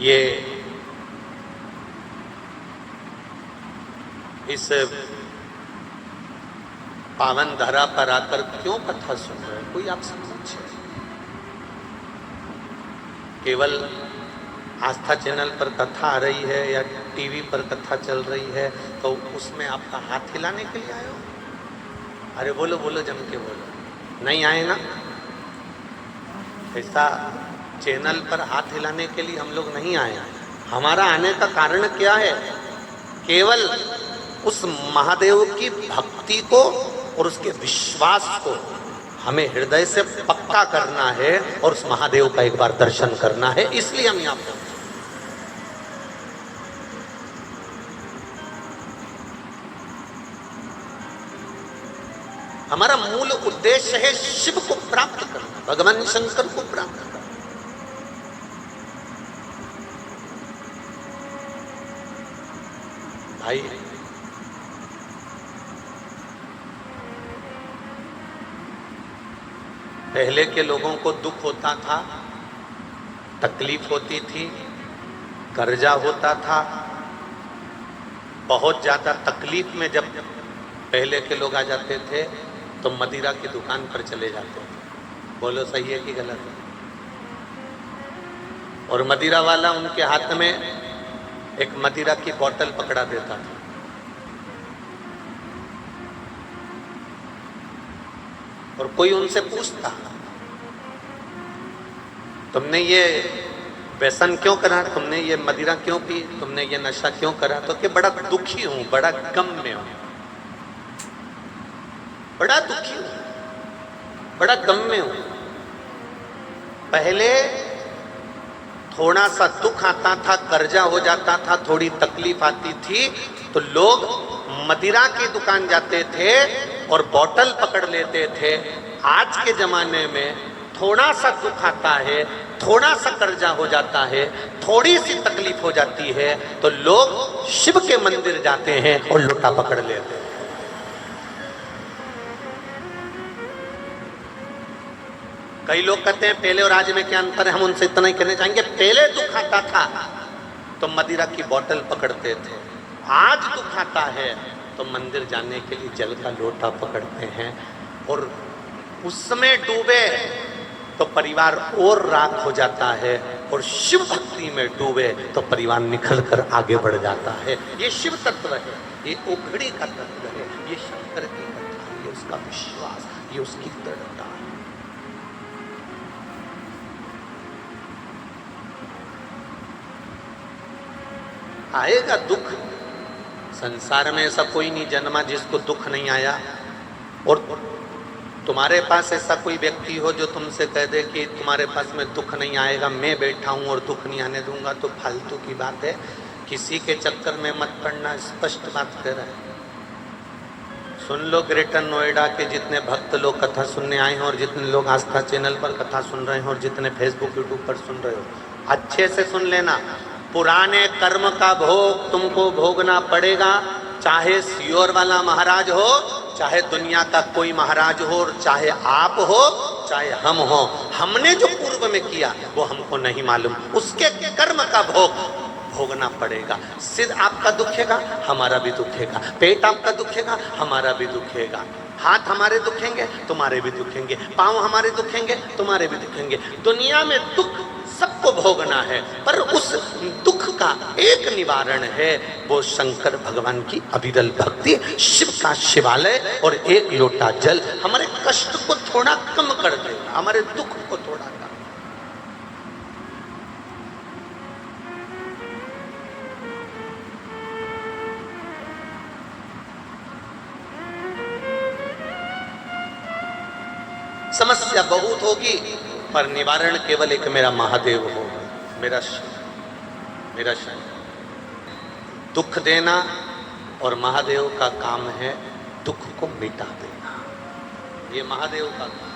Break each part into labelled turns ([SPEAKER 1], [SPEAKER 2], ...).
[SPEAKER 1] ये इस पावन धरा पर आकर क्यों कथा सुन रहे हैं? कोई आपसे पूछे? केवल आस्था चैनल पर कथा आ रही है या टीवी पर कथा चल रही है तो उसमें आपका हाथ हिलाने के लिए आए हो? अरे बोलो बोलो, जम के बोलो। नहीं आए ना? ऐसा चैनल पर हाथ हिलाने के लिए हम लोग नहीं आए। हमारा आने का कारण क्या है? केवल उस महादेव की भक्ति को और उसके विश्वास को हमें हृदय से पक्का करना है और उस महादेव का एक बार दर्शन करना है, इसलिए हम यहाँ पर। हमारा मूल उद्देश्य है शिव को प्राप्त करना, भगवान शंकर को प्राप्त करना। भाई पहले के लोगों को दुख होता था, तकलीफ होती थी, कर्जा होता था। बहुत ज्यादा तकलीफ में जब पहले के लोग आ जाते थे तो मदिरा की दुकान पर चले जाते थे। बोलो सही है कि गलत है? और मदिरा वाला उनके हाथ में एक मदिरा की बोतल पकड़ा देता था। और कोई उनसे पूछता, तुमने ये व्यसन क्यों करा, तुमने ये मदिरा क्यों पी, तुमने ये नशा क्यों करा? तो कि बड़ा दुखी हूं, बड़ा गम में हूं, बड़ा दुखी हूं, बड़ा गम में हूं। पहले थोड़ा सा दुख आता था, कर्जा हो जाता था, थोड़ी तकलीफ आती थी तो लोग मदिरा की दुकान जाते थे और बोतल पकड़ लेते थे। आज के जमाने में थोड़ा सा दुख आता है, थोड़ा सा कर्जा हो जाता है, थोड़ी सी तकलीफ हो जाती है तो लोग शिव के मंदिर जाते हैं और लोटा पकड़ लेते हैं। कई लोग कहते हैं पहले और आज में क्या अंतर है, हम उनसे इतना ही कहना चाहेंगे, पहले दुख आता था तो मदिरा की बोतल पकड़ते थे, आज दुख आता है तो मंदिर जाने के लिए जल का लोटा पकड़ते हैं। और उसमें डूबे तो परिवार और राख हो जाता है, और शिव भक्ति में डूबे तो परिवार निखर कर आगे बढ़ जाता है। ये शिव तत्व है, ये ओघड़ी का तत्व है, ये शंकर की कथा, ये उसका विश्वास, ये उसकी दृढ़ता है। आएगा दुख, संसार में ऐसा कोई नहीं जन्मा जिसको दुख नहीं आया। और तुम्हारे पास ऐसा कोई व्यक्ति हो जो तुमसे कह दे कि तुम्हारे पास में दुख नहीं आएगा, मैं बैठा हूं और दुख नहीं आने दूंगा, तो फालतू की बात है। किसी के चक्कर में मत पड़ना, स्पष्ट बात कह रहा है। सुन लो, ग्रेटर नोएडा के जितने भक्त लोग कथा सुनने आए हैं और जितने लोग आस्था चैनल पर कथा सुन रहे हैं और जितने फेसबुक यूट्यूब पर सुन रहे हो, अच्छे से सुन लेना। पुराने कर्म का भोग तुमको भोगना पड़ेगा, चाहे सियोर वाला महाराज हो, चाहे दुनिया का कोई महाराज हो, और चाहे आप हो, चाहे हम हो। हमने जो पूर्व में किया वो हमको नहीं मालूम, उसके कर्म का भोग भोगना पड़ेगा। सिर आपका दुखेगा, हमारा भी दुखेगा। पेट आपका दुखेगा, हमारा भी दुखेगा। हाथ हमारे दुखेंगे, तुम्हारे भी दुखेंगे। पांव हमारे दुखेंगे, तुम्हारे भी दुखेंगे। दुनिया में दुख सबको भोगना है, पर उस दुख का एक निवारण है, वो शंकर भगवान की अविरल भक्ति, शिव का शिवालय और एक लोटा जल हमारे कष्ट को थोड़ा कम कर देगा, हमारे दुख को थोड़ा कम। समस्या बहुत होगी पर निवारण केवल एक मेरा महादेव होगा, मेरा शिव। दुख देना और महादेव का काम है दुख को मिटा देना, ये महादेव का काम।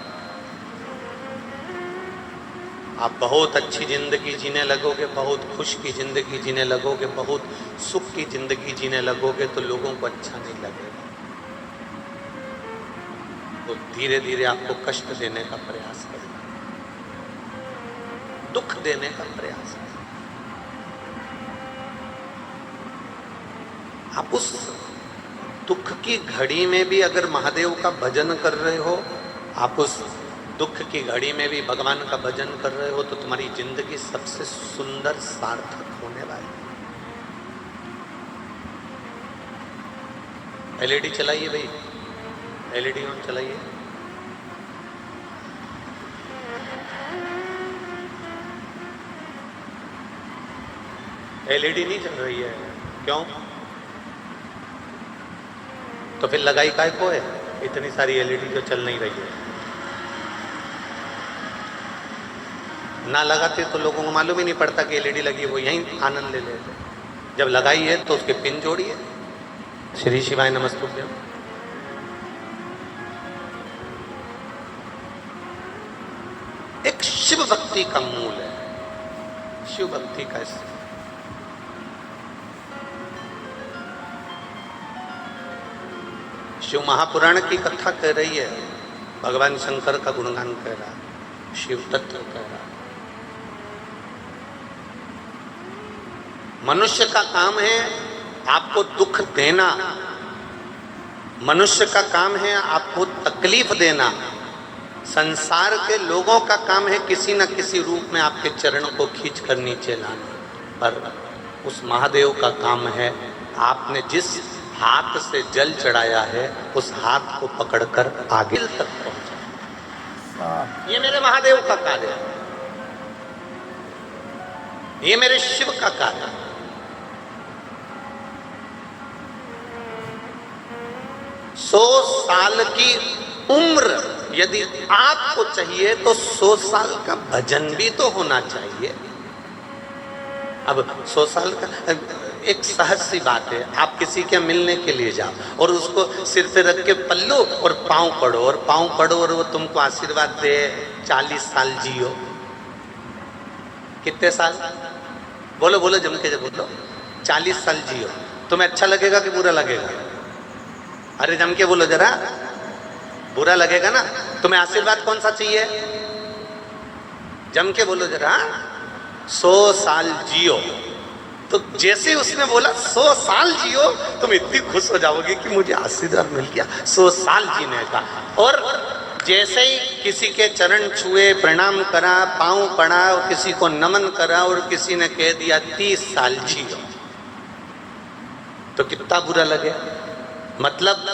[SPEAKER 1] आप बहुत अच्छी जिंदगी जीने लगोगे, बहुत खुश की जिंदगी जीने लगोगे, बहुत सुख की जिंदगी जीने लगोगे तो लोगों को अच्छा नहीं लगेगा, तो धीरे धीरे आपको कष्ट देने का प्रयास करेगा, दुख देने का प्रयास करेगा। आप उस दुख की घड़ी में भी अगर महादेव का भजन कर रहे हो, आप उस दुख की घड़ी में भी भगवान का भजन कर रहे हो, तो तुम्हारी जिंदगी सबसे सुंदर सार्थक होने वाली। एलईडी चलाइए भाई, एलईडी ऑन चलाइए। एलईडी नहीं चल रही है, क्यों? तो फिर लगाई काय को है? इतनी सारी एलईडी जो चल नहीं रही है। ना लगाते तो लोगों को मालूम ही नहीं पड़ता कि एलईडी लगी है, वो यहीं आनंद ले लेते। जब लगाई है तो उसके पिन जोड़िए। श्री शिवाय नमस्तुभ्यम। एक शिव भक्ति का मूल है, शिव भक्ति का। शिव महापुराण की कथा कह रही है, भगवान शंकर का गुणगान कह रहा है, शिव तत्व कह रहा है। मनुष्य का काम है आपको दुख देना, मनुष्य का काम है आपको तकलीफ देना, संसार के लोगों का काम है किसी न किसी रूप में आपके चरण को खींच कर नीचे लाना। पर उस महादेव का काम है आपने जिस हाथ से जल चढ़ाया है उस हाथ को पकड़कर आगे तक पहुंचा। ये मेरे महादेव का कार्य है, ये मेरे शिव का कार्य है। सौ साल की उम्र यदि आपको चाहिए तो 100 साल का भजन भी तो होना चाहिए। अब 100 साल का एक सहज सी बात है, आप किसी के मिलने के लिए जाओ और उसको सिर पे रख के पल्लो और पाँव पड़ो और पाँव पड़ो और वो तुमको आशीर्वाद दे 40 साल जियो। कितने साल? बोलो बोलो जम के, जब बोलो 40 साल जियो। तुम्हें अच्छा लगेगा कि बुरा लगेगा? अरे जम के बोलो जरा, बुरा लगेगा ना। तुम्हें आशीर्वाद कौन सा चाहिए? जम के बोलो जरा, 100 साल जियो। तो जैसे उसने बोला 100 साल जियो, तुम इतनी खुश हो जाओगे कि मुझे आशीर्वाद मिल गया 100 साल जीने का। और जैसे ही किसी के चरण छुए, प्रणाम करा, पाँव पड़ा और किसी को नमन करा और किसी ने कह दिया 30 साल जियो, तो कितना बुरा लगे। मतलब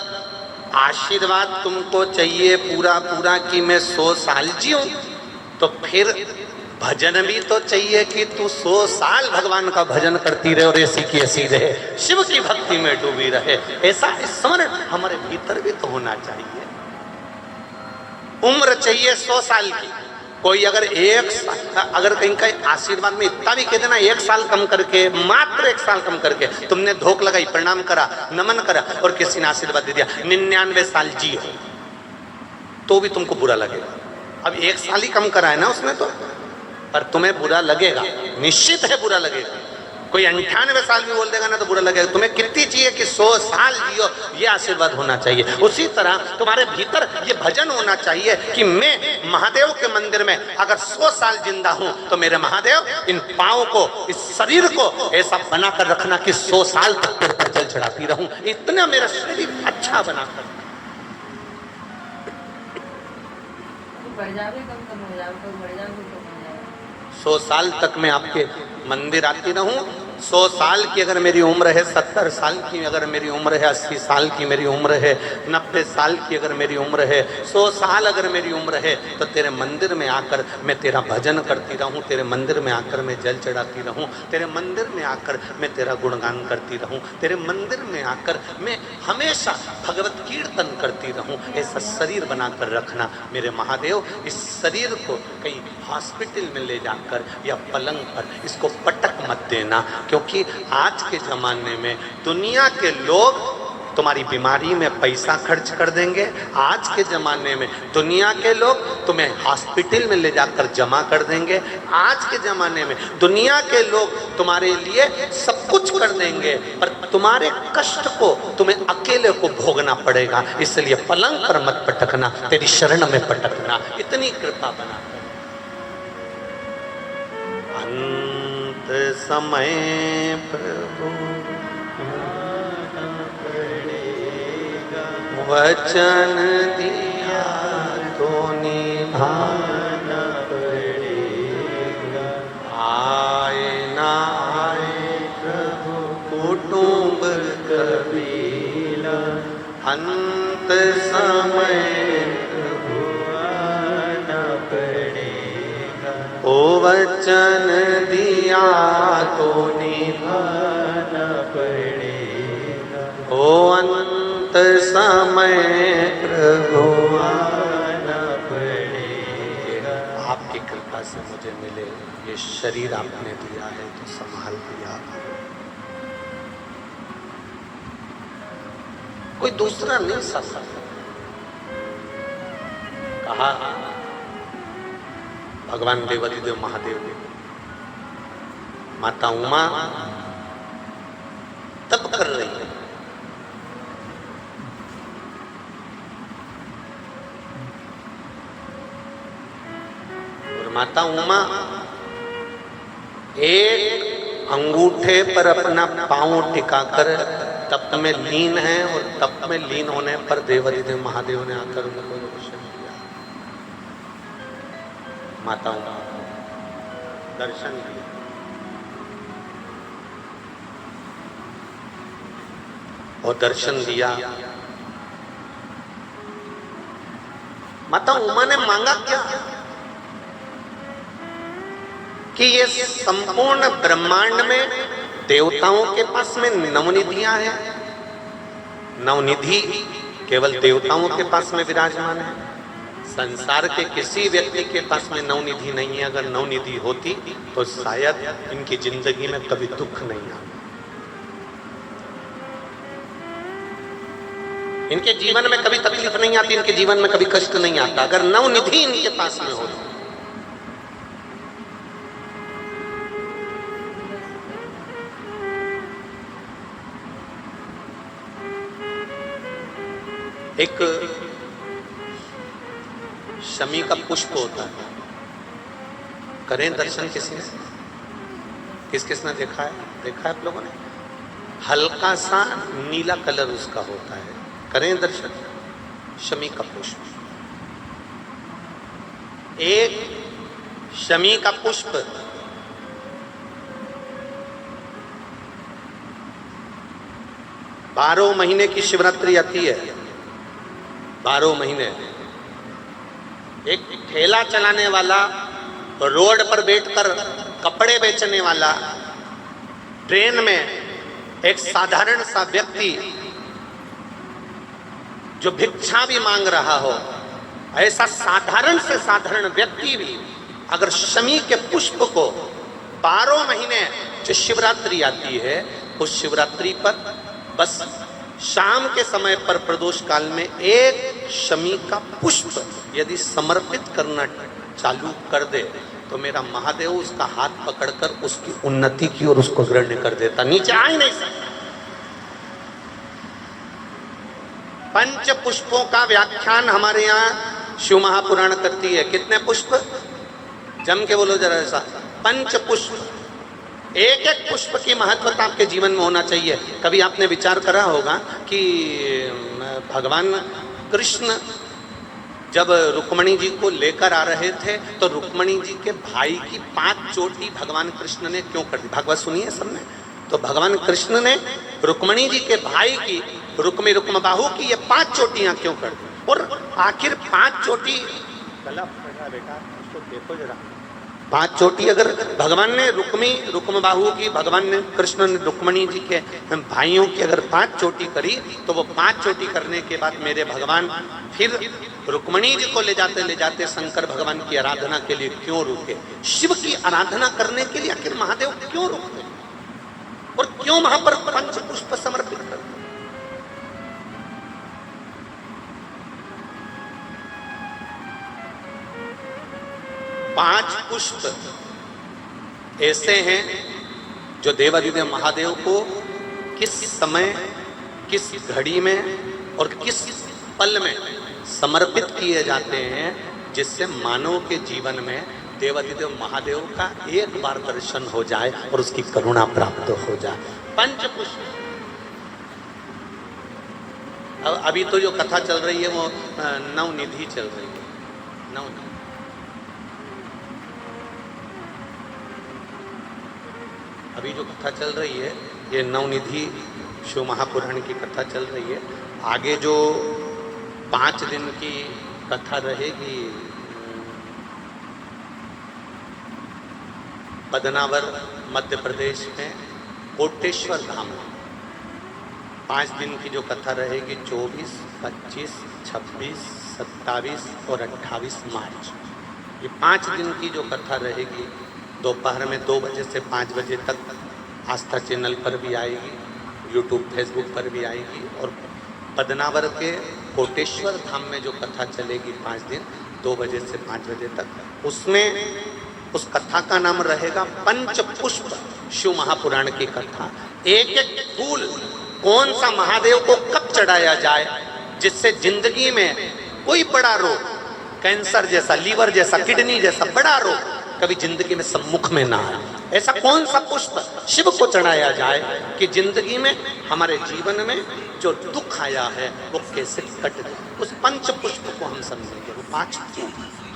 [SPEAKER 1] आशीर्वाद तुमको चाहिए पूरा पूरा कि मैं 100 साल जीऊं, तो फिर भजन भी तो चाहिए कि तू 100 साल भगवान का भजन करती रहे और ऐसी की ऐसी रहे, शिव की भक्ति में डूबी रहे। ऐसा स्मरण हमारे भीतर भी तो होना चाहिए। उम्र चाहिए 100 साल की। कोई अगर अगर कहीं का आशीर्वाद में इतना भी कह देना 1 साल कम करके, मात्र 1 साल कम करके, तुमने धोख लगाई, प्रणाम करा, नमन करा और किसी ने आशीर्वाद दे दिया 99 साल जियो, तो भी तुमको बुरा लगेगा। अब 1 साल ही कम करा है ना उसने, तो पर तुम्हें बुरा लगेगा, निश्चित है बुरा लगेगा। कोई 98 साल भी बोल देगा ना तो बुरा लगेगा। तुम्हें कितनी चाहिए कि 100 साल जियो, ये आशीर्वाद होना चाहिए। उसी तरह तुम्हारे भीतर ये भजन होना चाहिए कि मैं महादेव के मंदिर में अगर 100 साल जिंदा हूं तो मेरे महादेव इन पाँव को, इस शरीर को ऐसा बना कर रखना कि 100 साल तक जल चढ़ाती रहूं। इतना मेरा शरीर अच्छा बनाकर 100 साल तक मैं आपके मंदिर आती रहूं। 100 साल की अगर मेरी उम्र है, 70 साल की अगर मेरी उम्र है, 80 साल की मेरी उम्र है, 90 साल की अगर मेरी उम्र है, 100 साल अगर मेरी उम्र है, तो तेरे मंदिर में आकर मैं तेरा भजन करती रहूं, तेरे मंदिर में आकर मैं जल चढ़ाती रहूं, तेरे मंदिर में आकर मैं तेरा गुणगान करती रहूं, तेरे मंदिर में आकर मैं हमेशा भगवत कीर्तन करती रहूं। ऐसा शरीर बनाकर रखना मेरे महादेव। इस शरीर को कहीं हॉस्पिटल में ले जाकर या पलंग पर इसको पटक मत देना, क्योंकि आज के ज़माने में दुनिया के लोग तुम्हारी बीमारी में पैसा खर्च कर देंगे। आज के ज़माने में दुनिया के लोग तुम्हें हॉस्पिटल में ले जाकर जमा कर देंगे। आज के ज़माने में दुनिया के लोग तुम्हारे लिए सब कुछ कर देंगे, पर तुम्हारे कष्ट को तुम्हें अकेले को भोगना पड़ेगा। इसलिए पलंग पर मत पटकना, तेरी शरण में पटकना। इतनी कृपा बना अंत समय प्रभु वचन दिया तो निभाना पड़ेगा। आए ना आए प्रभु कुटुंब कबीला, अंत समय प्रभु आना पड़ेगा। ओ वचन दिया तो निभाना पड़ेगा। ओ अंत समय प्रभु आना पड़ेगा। आपकी कृपा से मुझे मिले ये शरीर आपने दिया है तो संभाल दिया। कोई दूसरा नहीं सह सकता। कहा भगवान देवादिदेव महादेव ने, माता उमा तप कर रही है, और माता उमा एक अंगूठे पर अपना पांव टिकाकर तप में लीन है, और तप में लीन होने पर देवादिदेव महादेव ने आकर उनको दर्शन दिया। माता उमा दर्शन दिया। और दर्शन दिया, माता उमा ने मांगा क्या कि ये संपूर्ण ब्रह्मांड में देवताओं के पास में नवनिधियां हैं, नवनिधि केवल देवताओं के पास में विराजमान है। संसार के किसी व्यक्ति के पास में नवनिधि नहीं है। अगर नवनिधि होती तो शायद इनकी जिंदगी में कभी दुख नहीं आता, इनके जीवन में कभी तकलीफ नहीं आती, इनके जीवन में कभी कष्ट नहीं आता अगर नवनिधि इनके पास में होती। एक शमी का पुष्प होता है, करें दर्शन किसने, किस किसने देखा है? देखा है आप लोगों ने? हल्का सा नीला कलर उसका होता है, करें दर्शन। शमी का पुष्प, एक शमी का पुष्प बारह महीने की शिवरात्रि आती है, 12 महीने एक ठेला चलाने वाला, रोड पर बैठकर कपड़े बेचने वाला, ट्रेन में एक साधारण सा व्यक्ति जो भिक्षा भी मांग रहा हो, ऐसा साधारण से साधारण व्यक्ति भी अगर शमी के पुष्प को 12 महीने जो शिवरात्रि आती है, उस शिवरात्रि पर बस शाम के समय पर प्रदोष काल में एक शमी का पुष्प यदि समर्पित करना चालू कर दे तो मेरा महादेव उसका हाथ पकड़कर उसकी उन्नति की और उसको ग्रहण कर देता, नीचे आ ही नहीं सकता। पंच पुष्पों का व्याख्यान हमारे यहाँ शिव महापुराण करती है। कितने पुष्प? जम के बोलो जरा ऐसा, पंच पुष्प। एक एक पुष्प की महत्वता आपके जीवन में होना चाहिए। कभी आपने विचार करा होगा कि भगवान कृष्ण जब रुक्मणी जी को लेकर आ रहे थे तो रुक्मणी जी के भाई की 5 चोटी भगवान कृष्ण ने क्यों कर दी? भागवत सुनिए सबने। तो भगवान कृष्ण ने रुक्मणी जी के भाई की रुक्मबाहु की ये 5 चोटियां क्यों कर दी? और आखिर 5 चोटी, गला फटा बेटा उसको देखो जरा, 5 चोटी अगर भगवान ने रुक्मबाहु की, भगवान ने कृष्ण ने रुक्मणी जी के भाइयों की अगर 5 चोटी करी तो वो 5 चोटी करने के बाद मेरे भगवान फिर रुक्मणी जी को ले जाते शंकर भगवान की आराधना के लिए क्यों रुके? शिव की आराधना करने के लिए आखिर महादेव क्यों रुकते और क्यों वहां पर पंच पुष्प समर्पित करते? पांच पुष्प ऐसे हैं जो देवादिदेव महादेव को किस समय, किस घड़ी में और किस पल में समर्पित किए जाते हैं जिससे मानव के जीवन में देवादिदेव महादेव का एक बार दर्शन हो जाए और उसकी करुणा प्राप्त हो जाए। पंच पुष्प अब अभी तो जो कथा चल रही है वो नवनिधि चल रही है। नवनिधि अभी जो कथा चल रही है ये नवनिधि शिव महापुराण की कथा चल रही है। आगे जो 5 दिन की कथा रहेगी बदनावर मध्य प्रदेश में कोटेश्वर धाम में 5 दिन की जो कथा रहेगी 24, 25, 26, 27 और 28 मार्च। ये 5 दिन की जो कथा रहेगी दोपहर में 2 बजे से 5 बजे तक आस्था चैनल पर भी आएगी, यूट्यूब फेसबुक पर भी आएगी। और बदनावर के कोटेश्वर धाम में जो कथा चलेगी 5 दिन 2 बजे से 5 बजे तक, उसमें उस कथा का नाम रहेगा पंचपुष्प शिव महापुराण की कथा। एक एक फूल कौन सा महादेव को कब चढ़ाया जाए जिससे जिंदगी में कोई बड़ा रोग, कैंसर जैसा, लीवर जैसा, किडनी जैसा बड़ा रोग कभी जिंदगी में सम्मुख में ना आए, ऐसा कौन सा पुष्प शिव को चढ़ाया जाए कि जिंदगी में हमारे जीवन में जो दुख आया है वो कैसे कट जाए। उस पंच पुष्प को हम समझेंगे, वो 5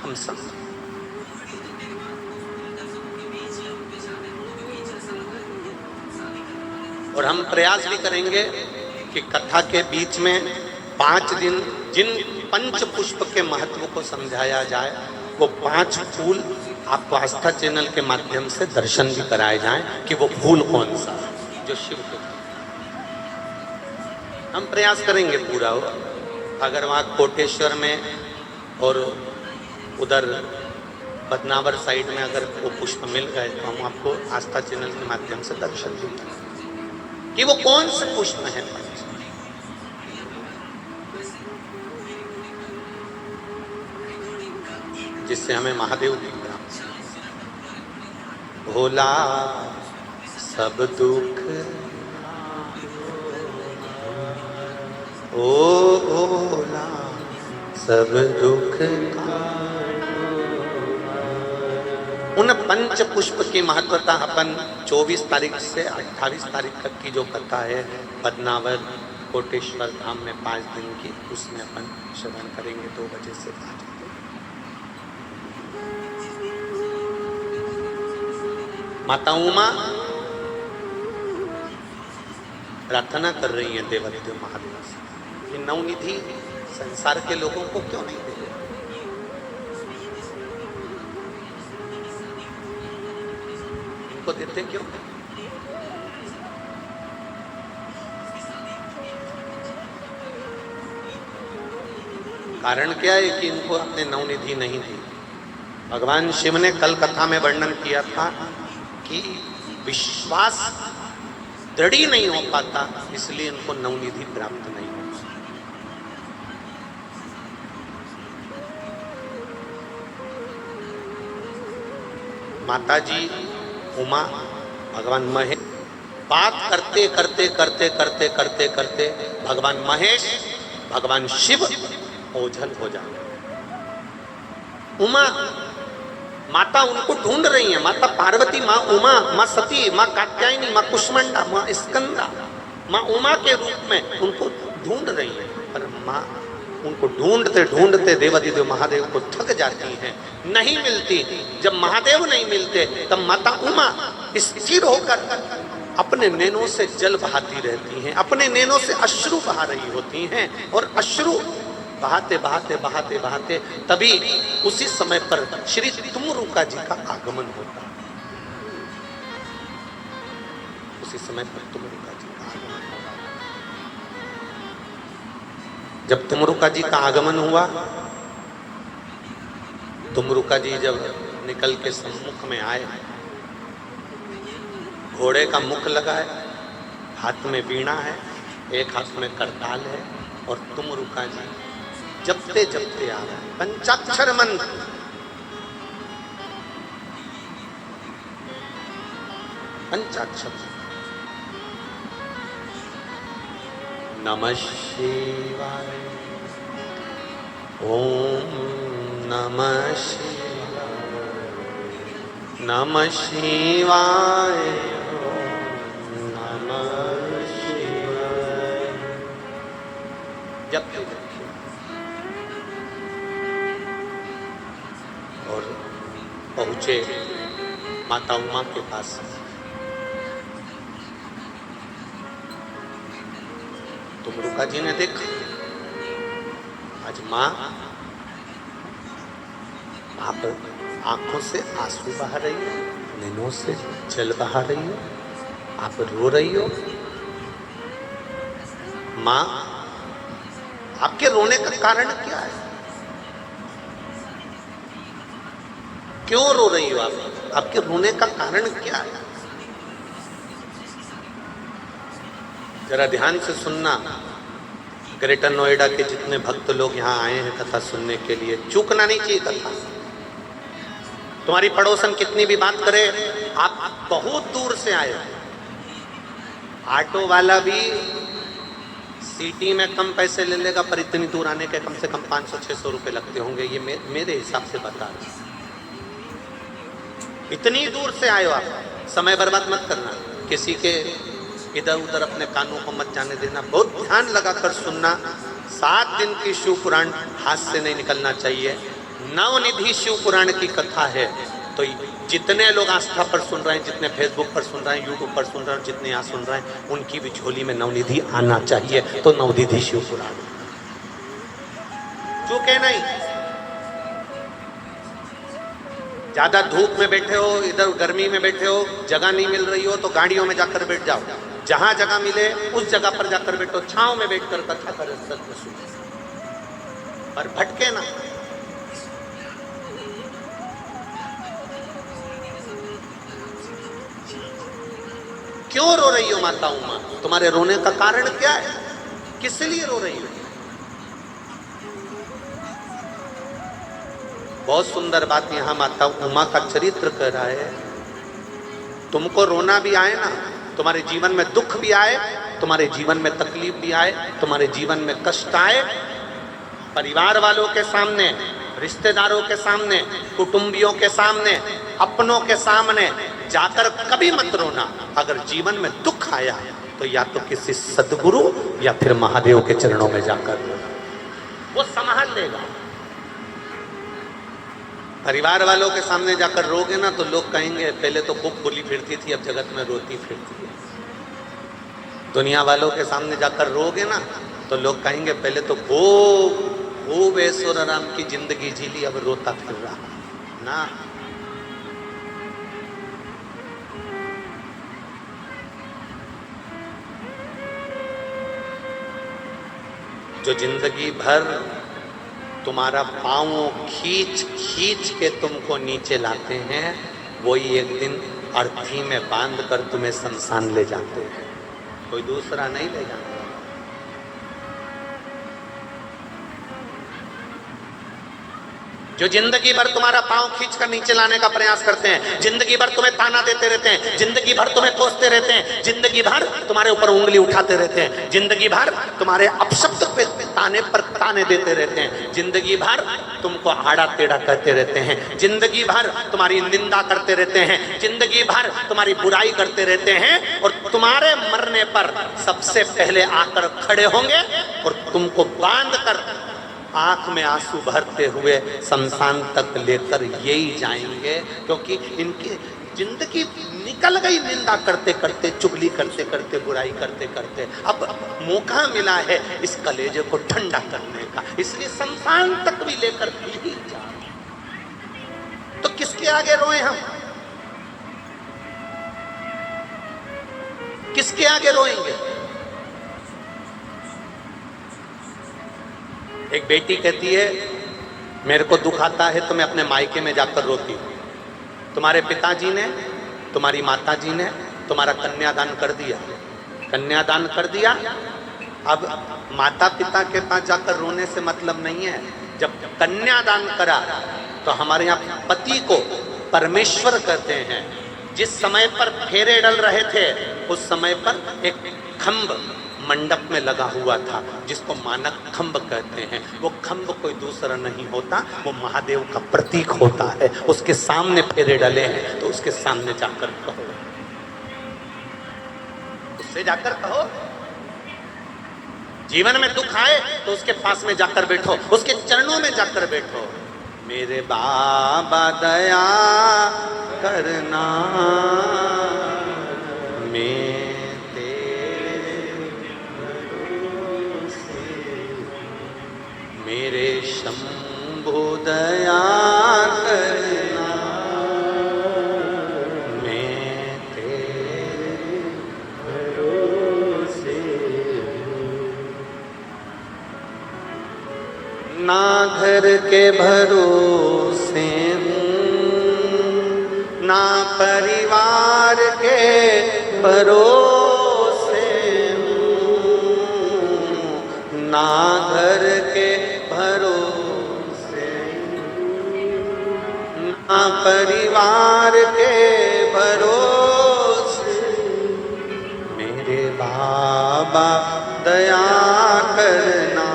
[SPEAKER 1] हम समझेंगे। और हम प्रयास भी करेंगे कि कथा के बीच में 5 दिन जिन पंच पुष्प के महत्व को समझाया जाए वो 5 फूल आपको आस्था चैनल के माध्यम से दर्शन भी कराए जाएं कि वो फूल कौन सा जो शिव के। हम प्रयास करेंगे पूरा हो। अगर वहाँ कोटेश्वर में और उधर बदनावर साइड में अगर वो पुष्प मिल गए तो हम आपको आस्था चैनल के माध्यम से दर्शन भी करेंगे कि वो कौन से पुष्प है जिससे हमें महादेव की प्राप्ति। भोला सब दुख ओ भोला सब दुख उन पंच पुष्प की महत्वता अपन 24 तारीख से 28 तारीख तक की जो कथा है बदनावर कोटेश्वर धाम में 5 दिन की, उसमें अपन श्रवण करेंगे 2 बजे से 5 बजे। माता उमा प्रार्थना कर रही है देवदेव महादेव से कि नवनिधि संसार के लोगों को क्यों नहीं दे, इनको देते क्यों? कारण क्या है कि इनको अपने नवनिधि नहीं दी। भगवान शिव ने कल कथा में वर्णन किया था कि विश्वास दृढ़ नहीं हो पाता, इसलिए इनको नवनिधि प्राप्त नहीं हो। माता जी उमा भगवान महेश बात करते करते करते करते करते करते भगवान महेश भगवान शिव ओझल हो जाते। उमा माता उनको ढूंढ रही है, माता पार्वती, माँ उमा, माँ सती, माँ कात्यायनी, माँ कुष्मांडा, माँ स्कंदा, माँ उमा के रूप में उनको ढूंढ रही है। पर माँ उनको ढूंढते ढूंढते देवाधिदेव महादेव को थक जाती हैं, नहीं मिलती। जब महादेव नहीं मिलते तब माता उमा स्थिर होकर अपने नैनों से जल बहाती रहती हैं, अपने नैनों से अश्रु बहा रही होती हैं। और अश्रु बहाते बहाते बहाते बहाते तभी उसी समय पर श्री तुमरुका जी का आगमन होता है। उसी समय पर तुमरुका जी का आगमन होता। जब तुमरुका जी का आगमन हुआ, तुमरुका जी जब निकल के सम्मुख में आए, घोड़े का मुख लगा है, हाथ में वीणा है, एक हाथ में करताल है, और तुमरुका जी जपते जपते आ रहा है पंचाक्षर मंत्र। पंचाक्षर नमः शिवाय, ओम नमः शिवाय, नमः शिवाय, यज्ञ देखिए। और पहुंचे माता उमा के पास। तुमरुका जी ने देखा आज माँ आप आंखों से आंसू बहा रही हो, नैनों से जल बहा रही हो, आप रो रही हो। माँ आपके रोने का कारण क्या है? क्यों रो रही हो आप? आपके रोने का कारण क्या है? जरा ध्यान से सुनना। ग्रेटर नोएडा के जितने भक्त लोग यहाँ आए हैं कथा सुनने के लिए, चूकना नहीं चाहिए कथा। तुम्हारी पड़ोसन कितनी भी बात करे, आप बहुत दूर से आए हो। ऑटो वाला भी सिटी में कम पैसे ले लेगा, पर इतनी दूर आने के कम से कम 500-600 रुपए लगते होंगे। ये मेरे हिसाब से बता रहे। इतनी दूर से आए हो आप, समय बर्बाद मत करना। किसी के इधर उधर अपने कानों को मत जाने देना। बहुत ध्यान लगाकर सुनना। 7 दिन की शिव पुराण हाथ से नहीं निकलना चाहिए। नवनिधि शिव पुराण की कथा है, तो जितने लोग आस्था पर सुन रहे हैं, जितने फेसबुक पर सुन रहे हैं, यूट्यूब पर सुन रहे हैं, जितने यहाँ सुन रहे हैं, उनकी भी झोली में नवनिधि आना चाहिए। तो नवनिधि शिव पुराण चूके नहीं। ज्यादा धूप में बैठे हो, इधर गर्मी में बैठे हो, जगह नहीं मिल रही हो, तो गाड़ियों में जाकर बैठ जाओ। जहां जगह मिले उस जगह पर जाकर बैठो, छांव में बैठकर कथा करें, सत्य सुनो, पर भटके ना। क्यों रो रही हो माता उमा? तुम्हारे रोने का कारण क्या है? किस लिए रो रही हो? बहुत सुंदर बात यहां माता उमा का चरित्र कह रहा है। तुमको रोना भी आए ना, तुम्हारे जीवन में दुख भी आए, तुम्हारे जीवन में तकलीफ भी आए, तुम्हारे जीवन में कष्ट आए, परिवार वालों के सामने, रिश्तेदारों के सामने, कुटुंबियों के सामने, अपनों के सामने जाकर कभी मत रोना। अगर जीवन में दुख आया तो या तो किसी सदगुरु या फिर महादेव के चरणों में जाकर रोना, वो संभाल लेगा। परिवार वालों के सामने जाकर रोगे ना तो लोग कहेंगे पहले तो खूब खुली फिरती थी, अब जगत में रोती फिरती है। दुनिया वालों के सामने जाकर रोगे ना तो लोग कहेंगे पहले तो खूब ऐश्वर्य राम की जिंदगी जी ली, अब रोता फिर रहा ना। जो जिंदगी भर तुम्हारा पाँव खींच खींच के तुमको नीचे लाते हैं, वही एक दिन अर्थी में बांध कर तुम्हें शमशान ले जाते हैं, कोई दूसरा नहीं ले जाता। जो जिंदगी भर तुम्हारा पांव खींचकर नीचे लाने का प्रयास करते हैं, जिंदगी भर तुम्हें ताना देते रहते हैं, जिंदगी भर तुम्हें कोसते रहते हैं, जिंदगी भर तुम्हारे ऊपर उंगली उठाते रहते हैं, जिंदगी भर तुम्हारे अपशब्द पे ताने पर ताने देते रहते हैं, जिंदगी भर तुमको आड़ा टेढ़ा कहते रहते हैं, जिंदगी भर तुम्हारी निंदा करते रहते हैं, जिंदगी भर तुम्हारी बुराई करते रहते हैं, और तुम्हारे मरने पर सबसे पहले आकर खड़े होंगे और तुमको बांध कर आंख में आंसू भरते हुए शमशान तक लेकर यही जाएंगे। क्योंकि इनकी जिंदगी निकल गई निंदा करते करते, चुगली करते करते, बुराई करते करते। अब मौका मिला है इस कलेजे को ठंडा करने का, इसलिए शमशान तक भी लेकर यही जाए। तो किसके आगे रोए हम? किसके आगे रोएंगे? एक बेटी कहती है मेरे को दुख आता है तो मैं अपने मायके में जाकर रोती हूँ। तुम्हारे पिताजी ने, तुम्हारी माताजी ने तुम्हारा कन्यादान कर दिया, कन्यादान कर दिया। अब माता पिता के पास जाकर रोने से मतलब नहीं है। जब कन्यादान करा तो हमारे यहाँ पति को परमेश्वर कहते हैं। जिस समय पर फेरे डल रहे थे उस समय पर एक खंभ मंडप में लगा हुआ था जिसको मानक खंभ कहते हैं। वो खंभ कोई दूसरा नहीं होता, वो महादेव का प्रतीक होता है। उसके सामने फेरे डले हैं तो उसके सामने जाकर कहो, उससे जाकर कहो। जीवन में दुख आए तो उसके पास में जाकर बैठो, उसके चरणों में जाकर बैठो। मेरे बाबा दया करना, मैं तेरे भरोसे, मेरे शंभु दया करना, मैं तेरे भरोसे। ना घर के भरोसे हूँ, ना परिवार के भरोसे हूँ, ना घर के भरोसे, ना परिवार के भरोसे। मेरे बाबा दया करना,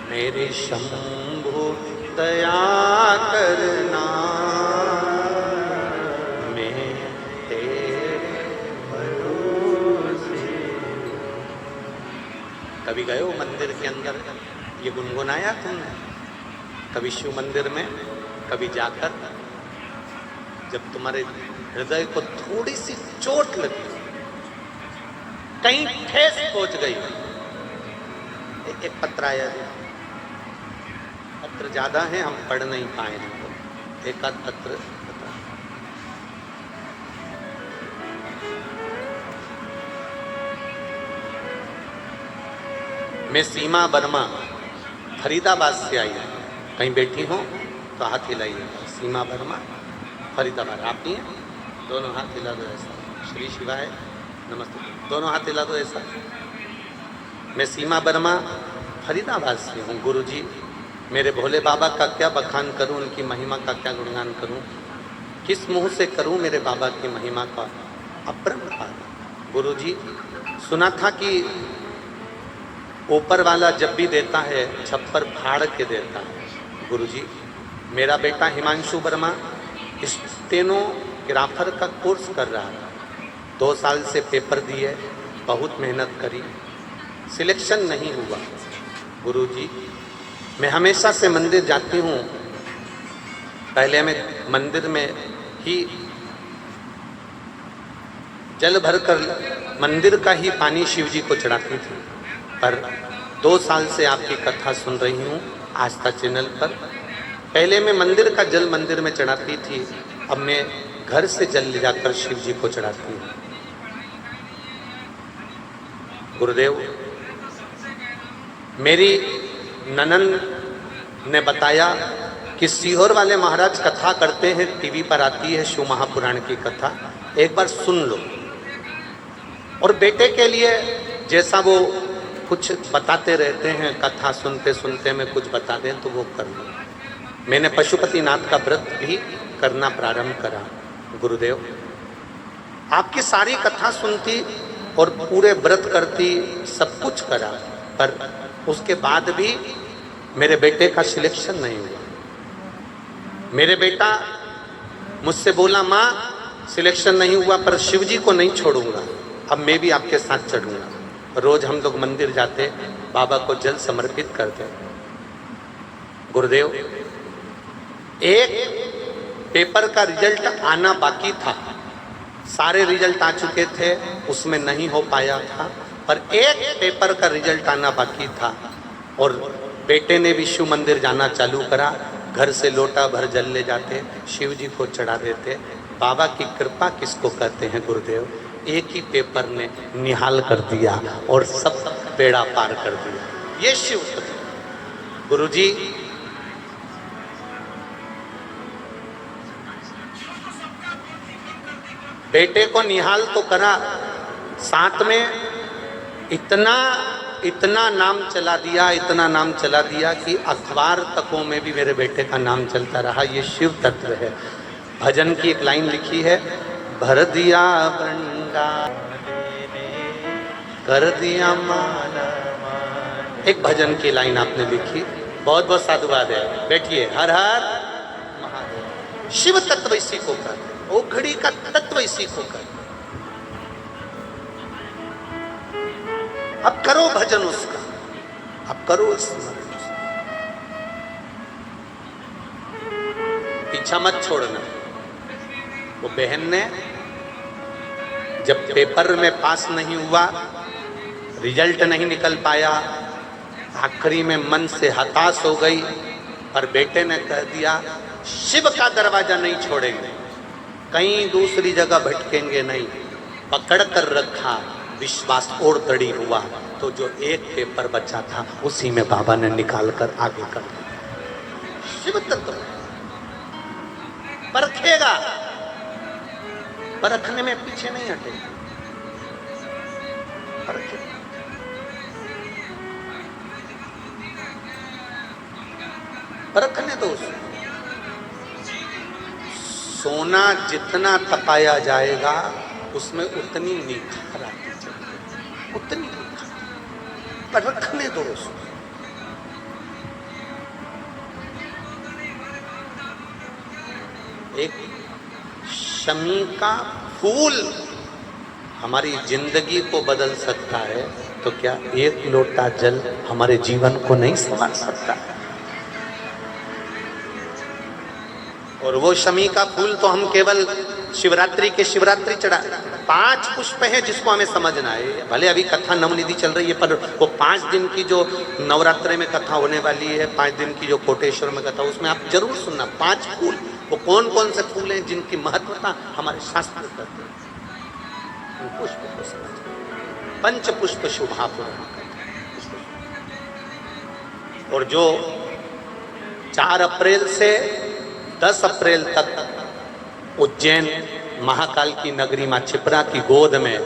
[SPEAKER 1] मेरे शंभु दया करना, मैं तेरे भरोसे। कभी गए हो मंदिर के अंदर, ये गुनगुनाया तुमने कभी शिव मंदिर में? कभी जाकर जब तुम्हारे हृदय को थोड़ी सी चोट लगी, कहीं ठेस पहुंच गई, एक पत्र आया, पत्र ज्यादा है, हम पढ़ नहीं पाए हैं, तो एक आध पत्र बता। मैं सीमा वर्मा फरीदाबाद से आई है, कहीं बैठी हो तो हाथ हिलाइए। सीमा वर्मा फरीदाबाद, आप ही हैं? दोनों हाथ हिला दो ऐसा। श्री शिवाय नमस्ते, दोनों हाथ हिला दो ऐसा। मैं सीमा वर्मा फरीदाबाद से हूँ। गुरुजी, मेरे भोले बाबा का क्या बखान करूं, उनकी महिमा का क्या गुणगान करूं, किस मुंह से करूं मेरे बाबा की महिमा का अपरंपार। गुरुजी, सुना था कि ऊपर वाला जब भी देता है छप्पर फाड़ के देता है। गुरुजी, मेरा बेटा हिमांशु वर्मा स्टेनोग्राफर का कोर्स कर रहा है, 2 साल से पेपर दिए, बहुत मेहनत करी, सिलेक्शन नहीं हुआ। गुरुजी, मैं हमेशा से मंदिर जाती हूँ, पहले मैं मंदिर में ही जल भरकर मंदिर का ही पानी शिव जी को चढ़ाती थी, पर 2 साल से आपकी कथा सुन रही हूँ आस्था चैनल पर। पहले मैं मंदिर का जल मंदिर में चढ़ाती थी, अब मैं घर से जल ले जाकर शिव जी को चढ़ाती हूँ। गुरुदेव, मेरी ननंद ने बताया कि सीहोर वाले महाराज कथा करते हैं, टीवी पर आती है शिव महापुराण की कथा, एक बार सुन लो। और बेटे के लिए जैसा वो कुछ बताते रहते हैं, कथा सुनते सुनते मैं कुछ बता दें तो वो कर लो। मैंने पशुपतिनाथ का व्रत भी करना प्रारंभ करा। गुरुदेव, आपकी सारी कथा सुनती और पूरे व्रत करती, सब कुछ करा, पर उसके बाद भी मेरे बेटे का सिलेक्शन नहीं हुआ। मेरे बेटा मुझसे बोला, माँ सिलेक्शन नहीं हुआ पर शिव जी को नहीं छोड़ूंगा, अब मैं भी आपके साथ चढ़ूंगा। रोज हम लोग मंदिर जाते, बाबा को जल समर्पित करते। गुरुदेव, एक पेपर का रिजल्ट आना बाकी था, सारे रिजल्ट आ चुके थे, उसमें नहीं हो पाया था, पर एक पेपर का रिजल्ट आना बाकी था और बेटे ने भी शिव मंदिर जाना चालू करा। घर से लोटा भर जल ले जाते, शिव जी को चढ़ा देते। बाबा की कृपा किसको कहते हैं गुरुदेव? एक ही पेपर ने निहाल कर दिया और सब बेड़ा पार कर दिया। ये शिव गुरुजी, बेटे को निहाल तो करा, साथ में इतना नाम चला दिया, इतना नाम चला दिया कि अखबार तकों में भी मेरे बेटे का नाम चलता रहा। ये शिव तत्व है। भजन की एक लाइन लिखी है, भर दिया भंडार कर दिया माला। एक भजन की लाइन आपने लिखी, बहुत बहुत साधुवाद है। बैठिए। हर हर महादेव। शिव तत्व इसी को कहते, ओघड़ी का तत्व इसी को कहते। अब करो भजन उसका, अब करो स्मरण, पीछा मत छोड़ना। वो बहन ने जब पेपर में पास नहीं हुआ, रिजल्ट नहीं निकल पाया, आखिरी में मन से हताश हो गई, पर बेटे ने कह दिया शिव का दरवाजा नहीं छोड़ेंगे, कहीं दूसरी जगह भटकेंगे नहीं। पकड़ कर रखा, विश्वास और दृढ़ हुआ, तो जो एक पेपर बचा था उसी में बाबा ने निकाल कर आगे कर दिया। शिव तत्व परखेगा, परखने में पीछे नहीं हटेगा, परखेगा। परखने दो उसे। सोना जितना तपाया जाएगा उसमें उतनी निखार आती चलेगी, उतनी निखार, परखने दो उसे। एक शमी का फूल हमारी जिंदगी को बदल सकता है, तो क्या एक लोटा जल हमारे जीवन को नहीं संभाल सकता? और वो शमी का फूल तो हम केवल शिवरात्रि के शिवरात्रि चढ़ा, 5 पुष्प हैं जिसको हमें समझना है। भले अभी कथा नवनिधि चल रही है, पर वो 5 दिन की जो नवरात्रि में कथा होने वाली है, 5 दिन की जो कोटेश्वर में कथा, उसमें आप जरूर सुनना 5 फूल। वो कौन कौन से फूल हैं जिनकी महत्वता हमारे शास्त्र करते हैं, उन पुष्प को समझ। पंच पुष्प शुभापुराण कहते हैं। और जो 4 अप्रैल से 10 अप्रैल तक उज्जैन महाकाल की नगरी मां क्षिप्रा की गोद में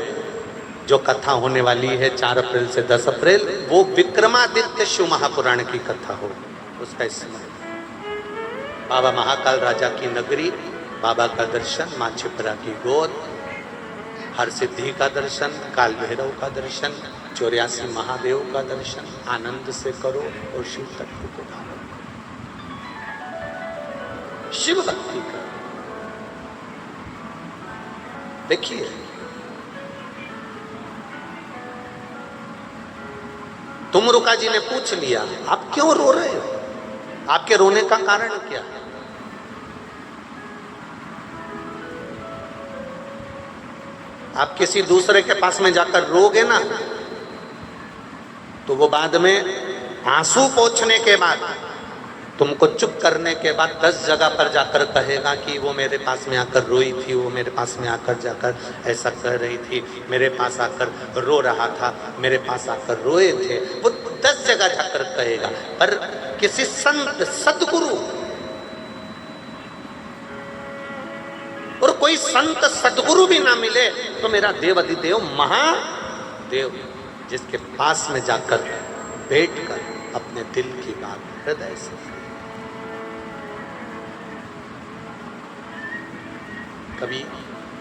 [SPEAKER 1] जो कथा होने वाली है 4 अप्रैल से 10 अप्रैल, वो विक्रमादित्य शिव महापुराण की कथा हो, उसका स्मरण। बाबा महाकाल राजा की नगरी, बाबा का दर्शन, मां क्षिप्रा की गोद, हर सिद्धि का दर्शन, काल भैरव का दर्शन, 84 महादेव का दर्शन आनंद से करो और शिव तत्व को धारो, शिव भक्ति करो। देखिए तुमरुका जी ने पूछ लिया, आप क्यों रो रहे हो, आपके रोने का कारण क्या है? आप किसी दूसरे के पास में जाकर रोगे ना, तो वो बाद में आंसू पोंछने के बाद, तुमको चुप करने के बाद 10 जगह पर जाकर कहेगा कि वो मेरे पास में आकर रोई थी, वो मेरे पास में आकर जाकर ऐसा कह रही थी, मेरे पास आकर रो रहा था, मेरे पास आकर रोए थे, वो 10 जगह जाकर कहेगा। पर किसी संत सद्गुरु, और कोई संत सद्गुरु भी ना मिले, तो मेरा देवाधिदेव महादेव जिसके पास में जाकर बैठकर अपने दिल की बात हृदय से, कभी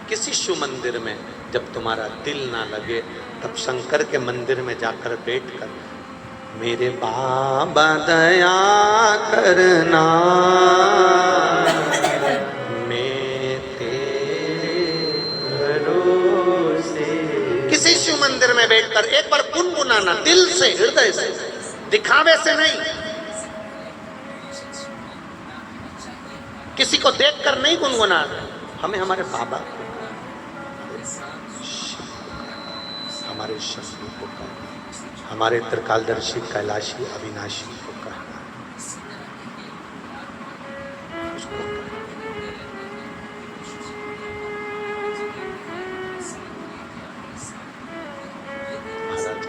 [SPEAKER 1] किसी शिव मंदिर में जब तुम्हारा दिल ना लगे, तब शंकर के मंदिर में जाकर बैठकर, मेरे बाबा दया करना, मैं तेरे भरोसे, किसी शिव मंदिर में बैठकर एक बार गुनगुनाना दिल से, हृदय से, दिखावे से नहीं, किसी को देखकर नहीं गुनगुनाना। हमें हमारे बाबा को, हमारे शस्त्र को कहना, हमारे त्रिकालदर्शी कैलाशी अविनाशी को कहना, उसको महाराज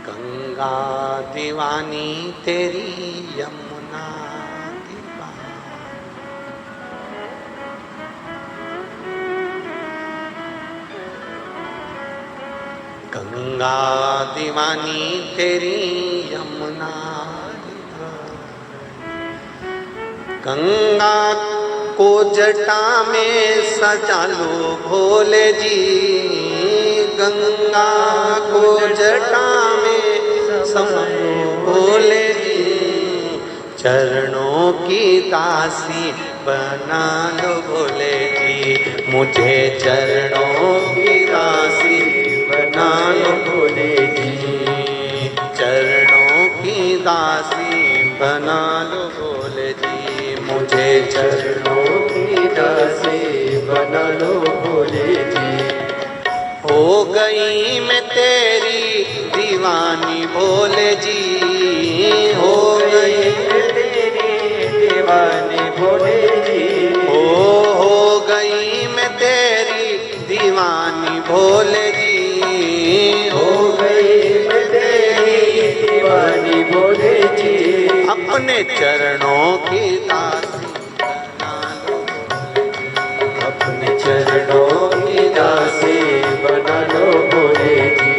[SPEAKER 1] गंगा दीवानी तेरी यमुना दीवानी, गंगा दीवानी तेरी यमुना दीवानी, गंगा को जटा में सजा लो भोले जी, गंगा को जटा में समा लो भोले जी, चरणों की दासी बना लो भोले जी, मुझे चरणों की दासी बना लो भोले जी, चरणों की दासी बना लो भोले जी, मुझे चरणों की दासी बना लो भोले जी। हो गई मैं तेरी दीवानी भोले जी, हो गई मैं तेरी दीवानी भोले जी, हो गई मैं तेरी दीवानी भोले जी, हो गई मैं तेरी दीवानी भोले जी, अपने चरणों की दासी बना लो भोले जी, अपने चरणों की दासी बना लो भोले जी,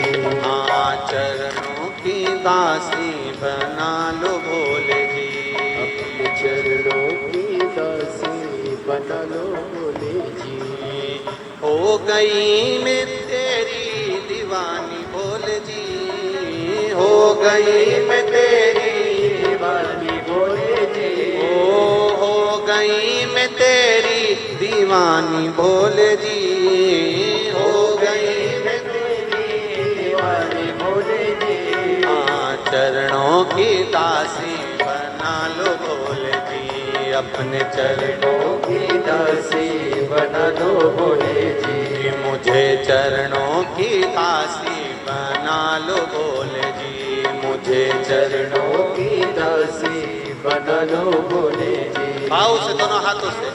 [SPEAKER 1] हाँ चरणों की दासी बना लो भोले जी, अपने चरणों की दासी बना लो भोले जी। हो गई मैं तेरी दीवानी भोले जी, हो गई मैं तेरी दीवानी भोले जी, हो गई मैं तेरी दीवानी भोले जी, हो गई मैं तेरी दीवानी भोले जी, हाँ चरणों की दासी बना लो भोले जी, अपने चरणों की दासी बना लो भोले जी, मुझे चरणों की दासी बना लो भोले जी, मुझे चरणों की दासी बना लो भोले जी। भाव से दोनों हाथों से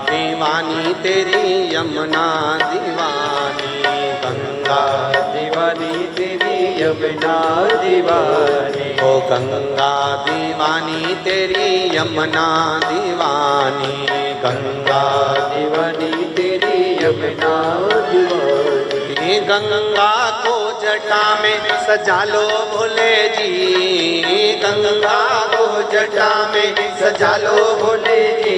[SPEAKER 1] दीवानी तेरी यमुना दीवानी, गंगा दीवानी तेरी यमुना दीवानी, ओ गंगा दीवानी तेरी यमुना दीवानी, गंगा दीवानी तेरी यमुना दीवानी, गंगा को जटा में सजा लो भोले जी, गंगा को जटा में सजा लो भोले जी।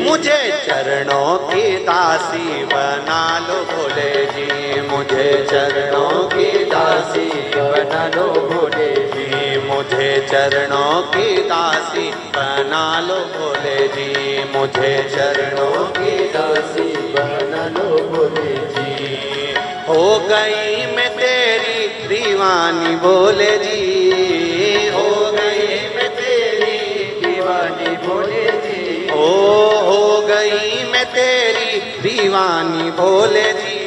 [SPEAKER 1] मुझे चरणों की दासी बना लो भोले जी, मुझे चरणों की दासी
[SPEAKER 2] बना लो भोले जी,
[SPEAKER 1] मुझे चरणों की दासी बना लो भोले जी, मुझे चरणों की
[SPEAKER 2] दासी बना लो भोले जी।
[SPEAKER 1] हो गई मैं तेरी दीवानी भोले जी, हो गई मैं तेरी
[SPEAKER 2] दीवानी भोले जी,
[SPEAKER 1] हो गई मैं तेरी दीवानी भोले जी,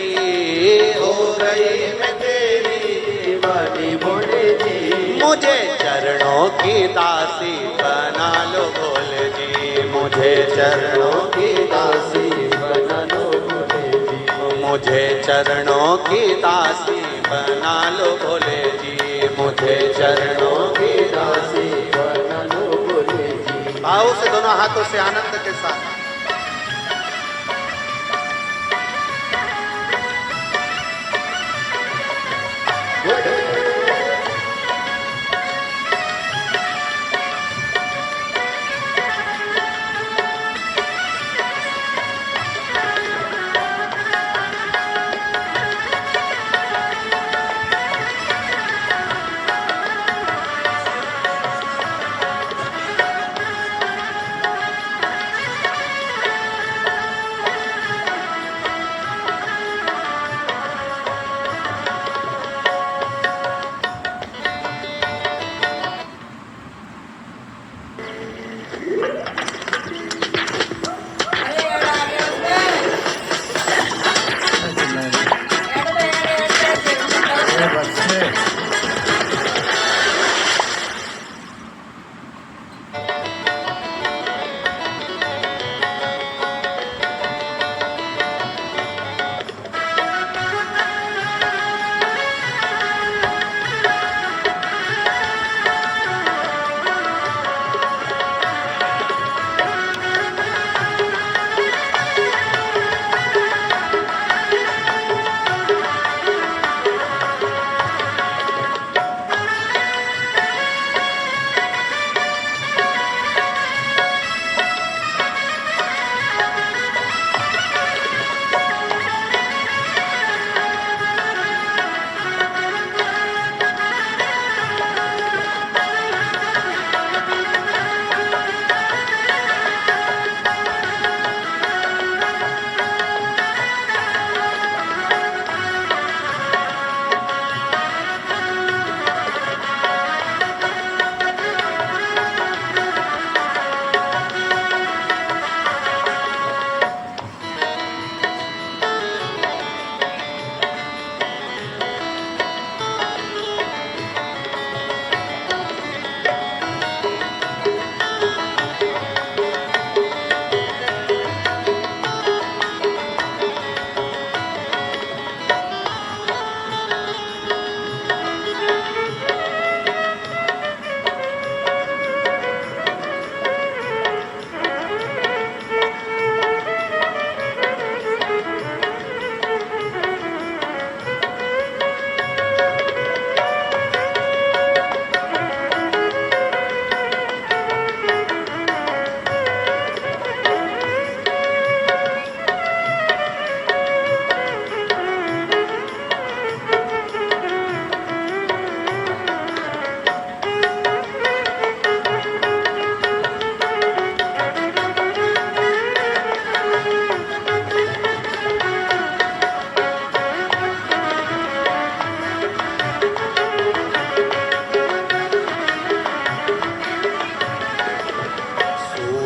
[SPEAKER 1] हो गई मैं तेरी
[SPEAKER 2] दीवानी भोले जी।
[SPEAKER 1] मुझे चरणों की दासी बना लो भोले जी, मुझे चरणों की दासी
[SPEAKER 2] बना लो भोले जी,
[SPEAKER 1] मुझे चरणों की दासी बना लो भोले जी, मुझे चरणों की दासी
[SPEAKER 2] बना लो भोले जी।
[SPEAKER 1] भाव से दोनों हाथों से आनंद के साथ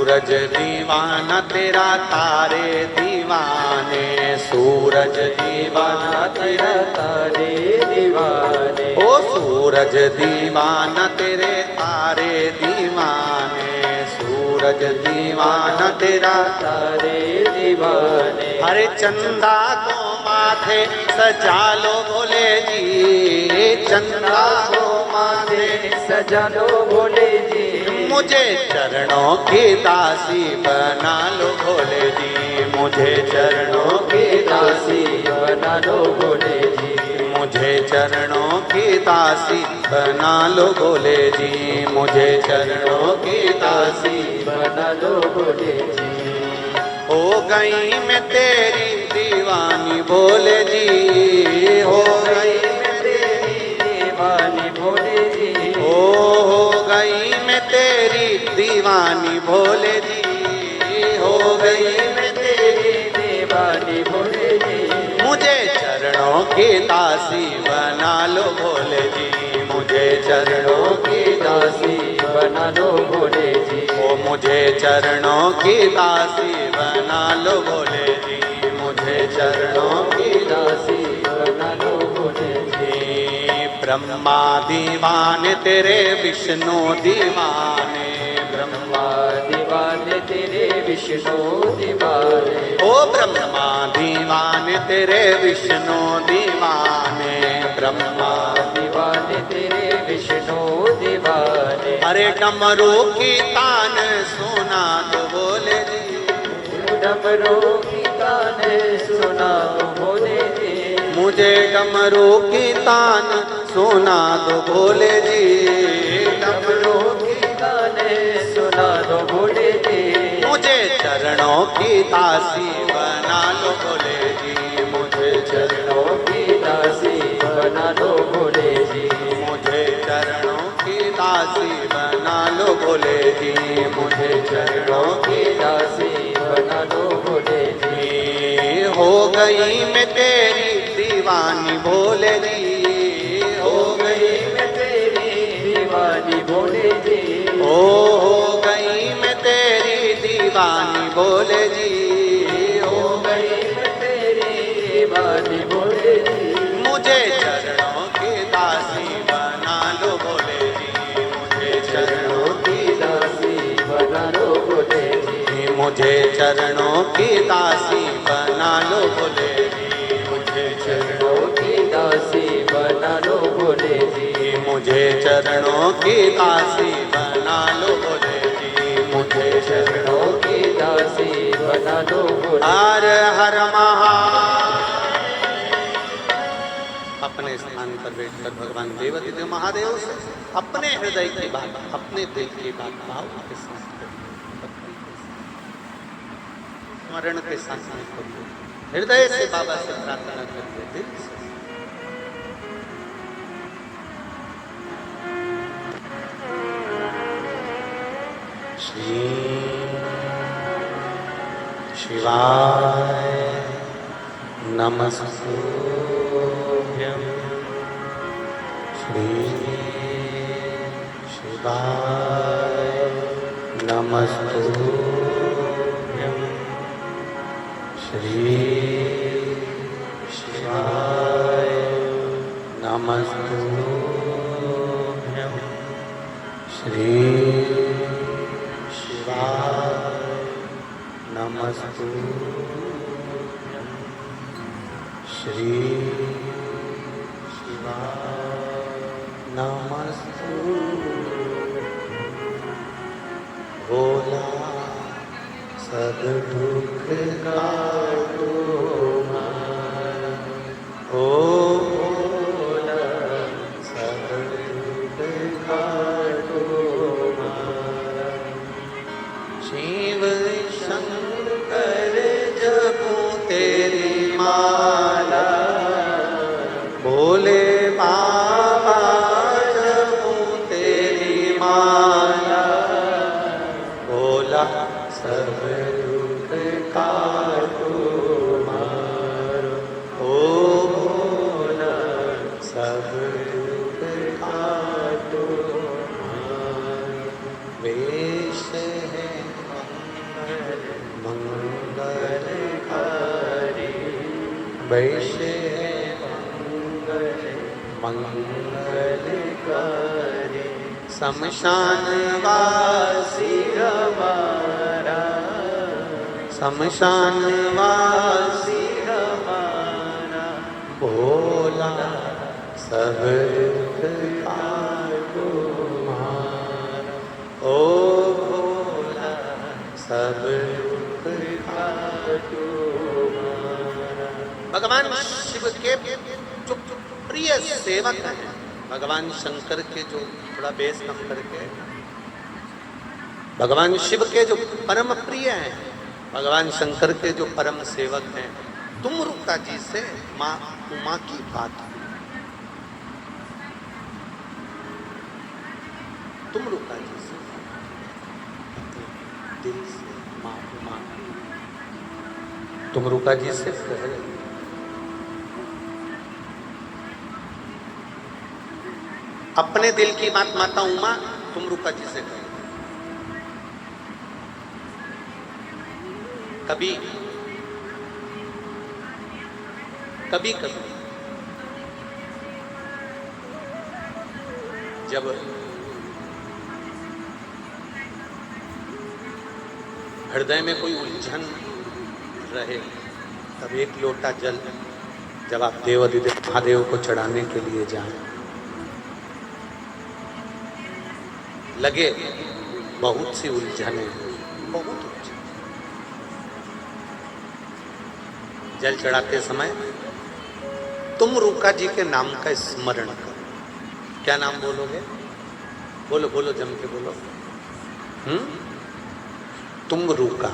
[SPEAKER 1] सूरज दीवाना तेरा तारे दीवाने, सूरज दीवाना तेरा
[SPEAKER 2] तारे दीवाने,
[SPEAKER 1] ओ सूरज दीवाना तेरे तारे दीवाने, सूरज दीवाना तेरा
[SPEAKER 2] तारे दीवाने।
[SPEAKER 1] हरे चंदा को माथे सजा लो भोले जी, चंदा को माथे
[SPEAKER 2] सजा लो भोले जी।
[SPEAKER 1] मुझे चरणों की दासी बना लो भोले जी, मुझे चरणों की दासी
[SPEAKER 2] बना लो भोले जी,
[SPEAKER 1] मुझे मुझे चरणों की दासी बना लो भोले जी, मुझे चरणों की दासी
[SPEAKER 2] बना लो भोले जी।
[SPEAKER 1] हो गई मैं तेरी दीवानी भोले जी, हो गई
[SPEAKER 2] मैं तेरी दीवानी भोले जी।
[SPEAKER 1] हो गई मैं तेरी दीवानी भोले जी, हो गई मैं तेरी
[SPEAKER 2] दीवानी भोले जी।
[SPEAKER 1] मुझे चरणों की दासी बना लो भोले जी, मुझे चरणों की दासी
[SPEAKER 2] बना लो भोले जी।
[SPEAKER 1] ओ मुझे चरणों की दासी बना लो भोले जी, मुझे चरणों की
[SPEAKER 2] दासी बना लो भोले जी।
[SPEAKER 1] ब्रह्मा दीवाने तेरे विष्णु दीवाने,
[SPEAKER 2] ब्रह्मा दीवाने तेरे विष्णु दीवाने।
[SPEAKER 1] ओ ब्रह्मा दीवाने तेरे विष्णु दीवाने, ब्रह्मा
[SPEAKER 2] दीवाने तेरे विष्णु दीवाने।
[SPEAKER 1] अरे डमरू की तान सुना तो बोले जी,
[SPEAKER 2] डमरू की तान सुना तो भोले जी।
[SPEAKER 1] मुझे डमरू की तान सुना दो भोले जी,
[SPEAKER 2] डमरू की तान सुना दो भोले जी।
[SPEAKER 1] मुझे चरणों की दासी बना लो भोले जी, मुझे
[SPEAKER 2] चरणों की दासी बना लो भोले जी।
[SPEAKER 1] मुझे चरणों की दासी बना लो भोले जी, मुझे चरणों की
[SPEAKER 2] दासी बना लो भोले जी।
[SPEAKER 1] हो गई मैं तेरी दीवानी भोले जी, हो गई
[SPEAKER 2] मैं तेरी दीवानी भोले जी।
[SPEAKER 1] हो गई मैं तेरी दीवानी भोले जी, हो गई
[SPEAKER 2] मैं तेरी दीवानी भोले जी।
[SPEAKER 1] मुझे चरणों की दासी बना लो भोले जी, मुझे चरणों की
[SPEAKER 2] दासी बना लो भोले जी।
[SPEAKER 1] मुझे चरणों की दासी बना लो भोले जी, मुझे
[SPEAKER 2] चरणों की दासी बना लो भोले जी।
[SPEAKER 1] मुझे चरणों की दासी बना लो भोले जी, मुझे
[SPEAKER 2] चरणों की दासी बना लो भोले।
[SPEAKER 1] हर हर महा अपने स्थान पर बैठकर भगवान देवादिदेव महादेव से अपने हृदय की बात, अपने दिल की बात भाव के साथ स्मरण के साथ हृदय से बाबा से प्रार्थना करते दिल से। श्री शिवाय नमस्तुभ्यं, श्री शिवाय नमस्तुभ्यं, श्री शिवाय नमस्तुभ्यं, श्री शिवाय नमस्तुभ्यं, श्री शिवाय नमस्तुभ्यं। भोला सब दुख काटो मारा, ओ भोला सब दुख काटो मारा। शिव शंकर जपूं तेरी माला, भोले बाबा जपूं तेरी माला, भोला सब दुख काटो मारो, ओ भोला सब दुख काटो मारो। वेश है मंगलकारी, वेश है मंगलकारी, शमशान वासी हमारा, शमशान वासी हमारा, भोला सब दुख काटो मारा, ओ भोला सब दुख काटो मारा। भगवान शिव के जो प्रिय सेवक हैं भगवान शंकर के, जो थोड़ा बेस कम करके, भगवान शिव के जो परम प्रिय हैं, भगवान शंकर के जो परम सेवक हैं, तुमरुका जी से माँ उमा की बात हुई। तुमरुका जी से दिल से माँ उमा, तुमरुका जी से कह रही, अपने दिल की बात माता उमा तुमरुका जी से कहे। कभी कभी कभी जब हृदय में कोई उलझन रहे, तब एक लोटा जल जब आप देवाधिदेव महादेव को चढ़ाने के लिए जाएं, लगे बहुत सी उलझने, बहुत उलझन, जल चढ़ाते समय तुमरुका जी के नाम का स्मरण करो। क्या नाम बोलोगे? बोलो बोलो, जम के बोलो। तुमरुका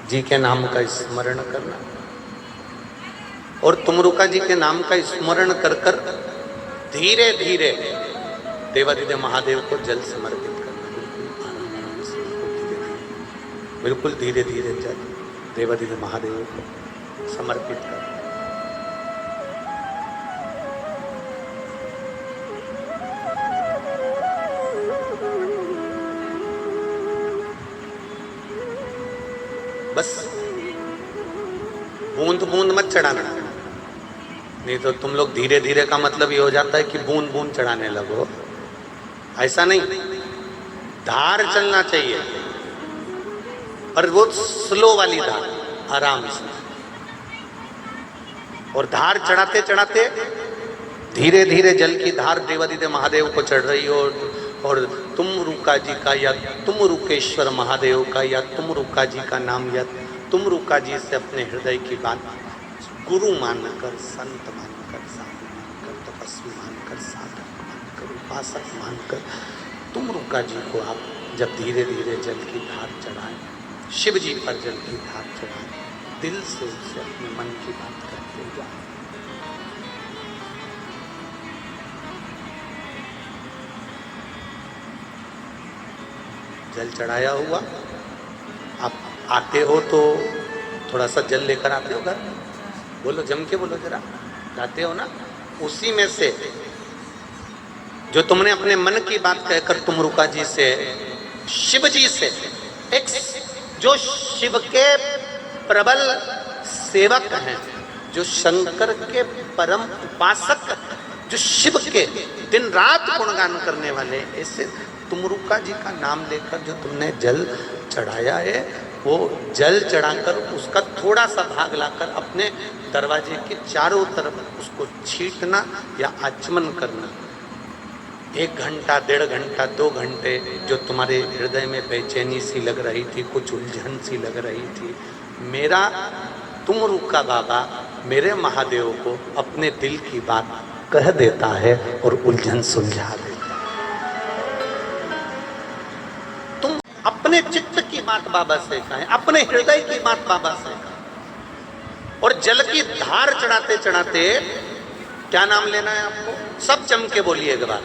[SPEAKER 1] जी के नाम का स्मरण करना, और तुमरुका जी के नाम का स्मरण कर कर धीरे धीरे देवाधिदेव महादेव को जल समर्पित करना। बिल्कुल धीरे धीरे जल देवाधिदेव महादेव को समर्पित करना। बस बूंद बूंद मत चढ़ाना, नहीं तो तुम लोग धीरे धीरे का मतलब ये हो जाता है कि बूंद बूंद चढ़ाने लगो। ऐसा नहीं, धार चलना चाहिए, पर वो स्लो वाली धार, आराम से। और धार चढ़ाते चढ़ाते धीरे धीरे जल की धार देवाधिदेव महादेव को चढ़ रही हो, और तुमरुका जी का या तुमरुकेश्वर महादेव का या तुमरुका जी का नाम या तुमरुका जी से अपने हृदय की बात गुरु मानकर, संत मानकर, साधु मानकर, तपस्वी मानकर, साधक मानकर, उपासक मानकर तुमरुका जी को आप जब धीरे धीरे जल की धार चढ़ाएं, शिव जी पर जल की धार चढ़ाएं, दिल से उससे अपने मन की बात करते जाएं। जल चढ़ाया हुआ, आप आते हो तो थोड़ा सा जल लेकर आते हो घर, बोलो जम के बोलो जरा, लाते हो ना, उसी में से जो तुमने अपने मन की बात कहकर तुमरुका जी से, शिव जी से, एक जो शिव के प्रबल सेवक हैं, जो शंकर के परम उपासक, जो शिव के दिन रात गुणगान करने वाले, ऐसे तुमरुका जी का नाम लेकर जो तुमने जल चढ़ाया है, वो जल चढ़ाकर उसका थोड़ा सा भाग लाकर अपने दरवाजे के चारों तरफ उसको छींटना या आचमन करना। 1 घंटा, 1.5 घंटा, 2 घंटे जो तुम्हारे हृदय में बेचैनी सी लग रही थी, कुछ उलझन सी लग रही थी, मेरा तुमरुका बाबा मेरे महादेव को अपने दिल की बात कह देता है और उलझन सुलझा देता है। तुम अपने चित्त की बात बाबा से कहें, अपने हृदय की बात बाबा से कहें, और जल की धार चढ़ाते चढ़ाते क्या नाम लेना है आपको? सब जम के बोलिए एक बार,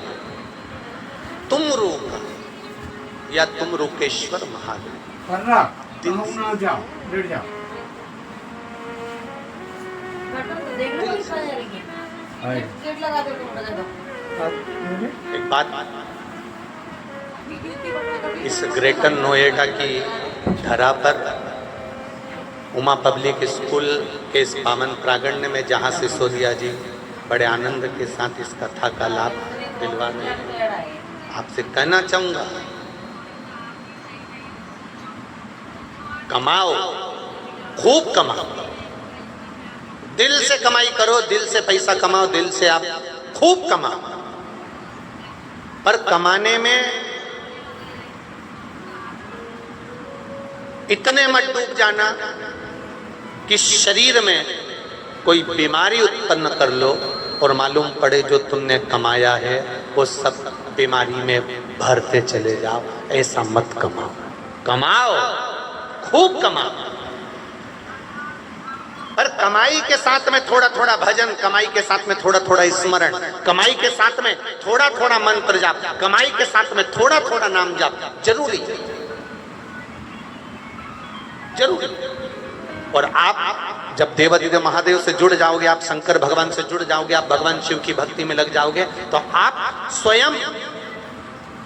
[SPEAKER 1] तुमरुका या तुमरुकेश्वर महादेव। एक बात, इस ग्रेटर नोएडा की धरा पर उमा पब्लिक स्कूल के इस पावन प्रांगण में, जहाँ सिसोदिया जी बड़े आनंद के साथ इस कथा का लाभ दिलवा रहे हैं, आपसे कहना चाहूँगा, कमाओ, खूब कमाओ, दिल से कमाई करो, दिल से पैसा कमाओ, दिल से आप खूब कमाओ, पर कमाने में इतने मत डूब जाना कि शरीर में कोई बीमारी उत्पन्न कर लो, और मालूम पड़े जो तुमने कमाया है वो सब बीमारी में भरते चले जाओ। ऐसा मत कमाओ, कमाओ, खूब कमाओ, पर कमाई के साथ में थोड़ा थोड़ा भजन, कमाई के साथ में थोड़ा थोड़ा स्मरण, कमाई के साथ में थोड़ा थोड़ा मंत्र जाप, कमाई के साथ में थोड़ा थोड़ा नाम जाप जरूरी है, जरूरी। और आप जब देवाधिदेव महादेव से जुड़ जाओगे, आप शंकर भगवान से जुड़ जाओगे, आप भगवान शिव की भक्ति में लग जाओगे, तो आप स्वयं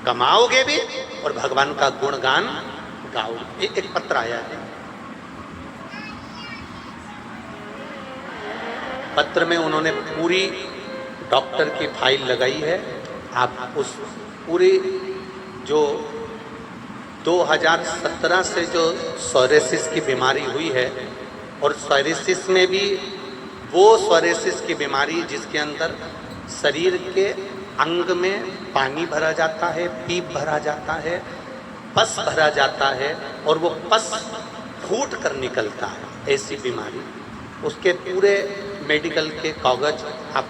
[SPEAKER 1] कमाओगे भी और भगवान का गुणगान गाओगे। एक पत्र आया है, पत्र में उन्होंने पूरी डॉक्टर की फाइल लगाई है। आप उस पूरी जो 2017 से जो सोरेसिस की बीमारी हुई है, और सोरेसिस में भी वो सोरेसिस की बीमारी जिसके अंदर शरीर के अंग में पानी भरा जाता है, पीप भरा जाता है, पस भरा जाता है और वो पस फूट कर निकलता है, ऐसी बीमारी। उसके पूरे मेडिकल के कागज आप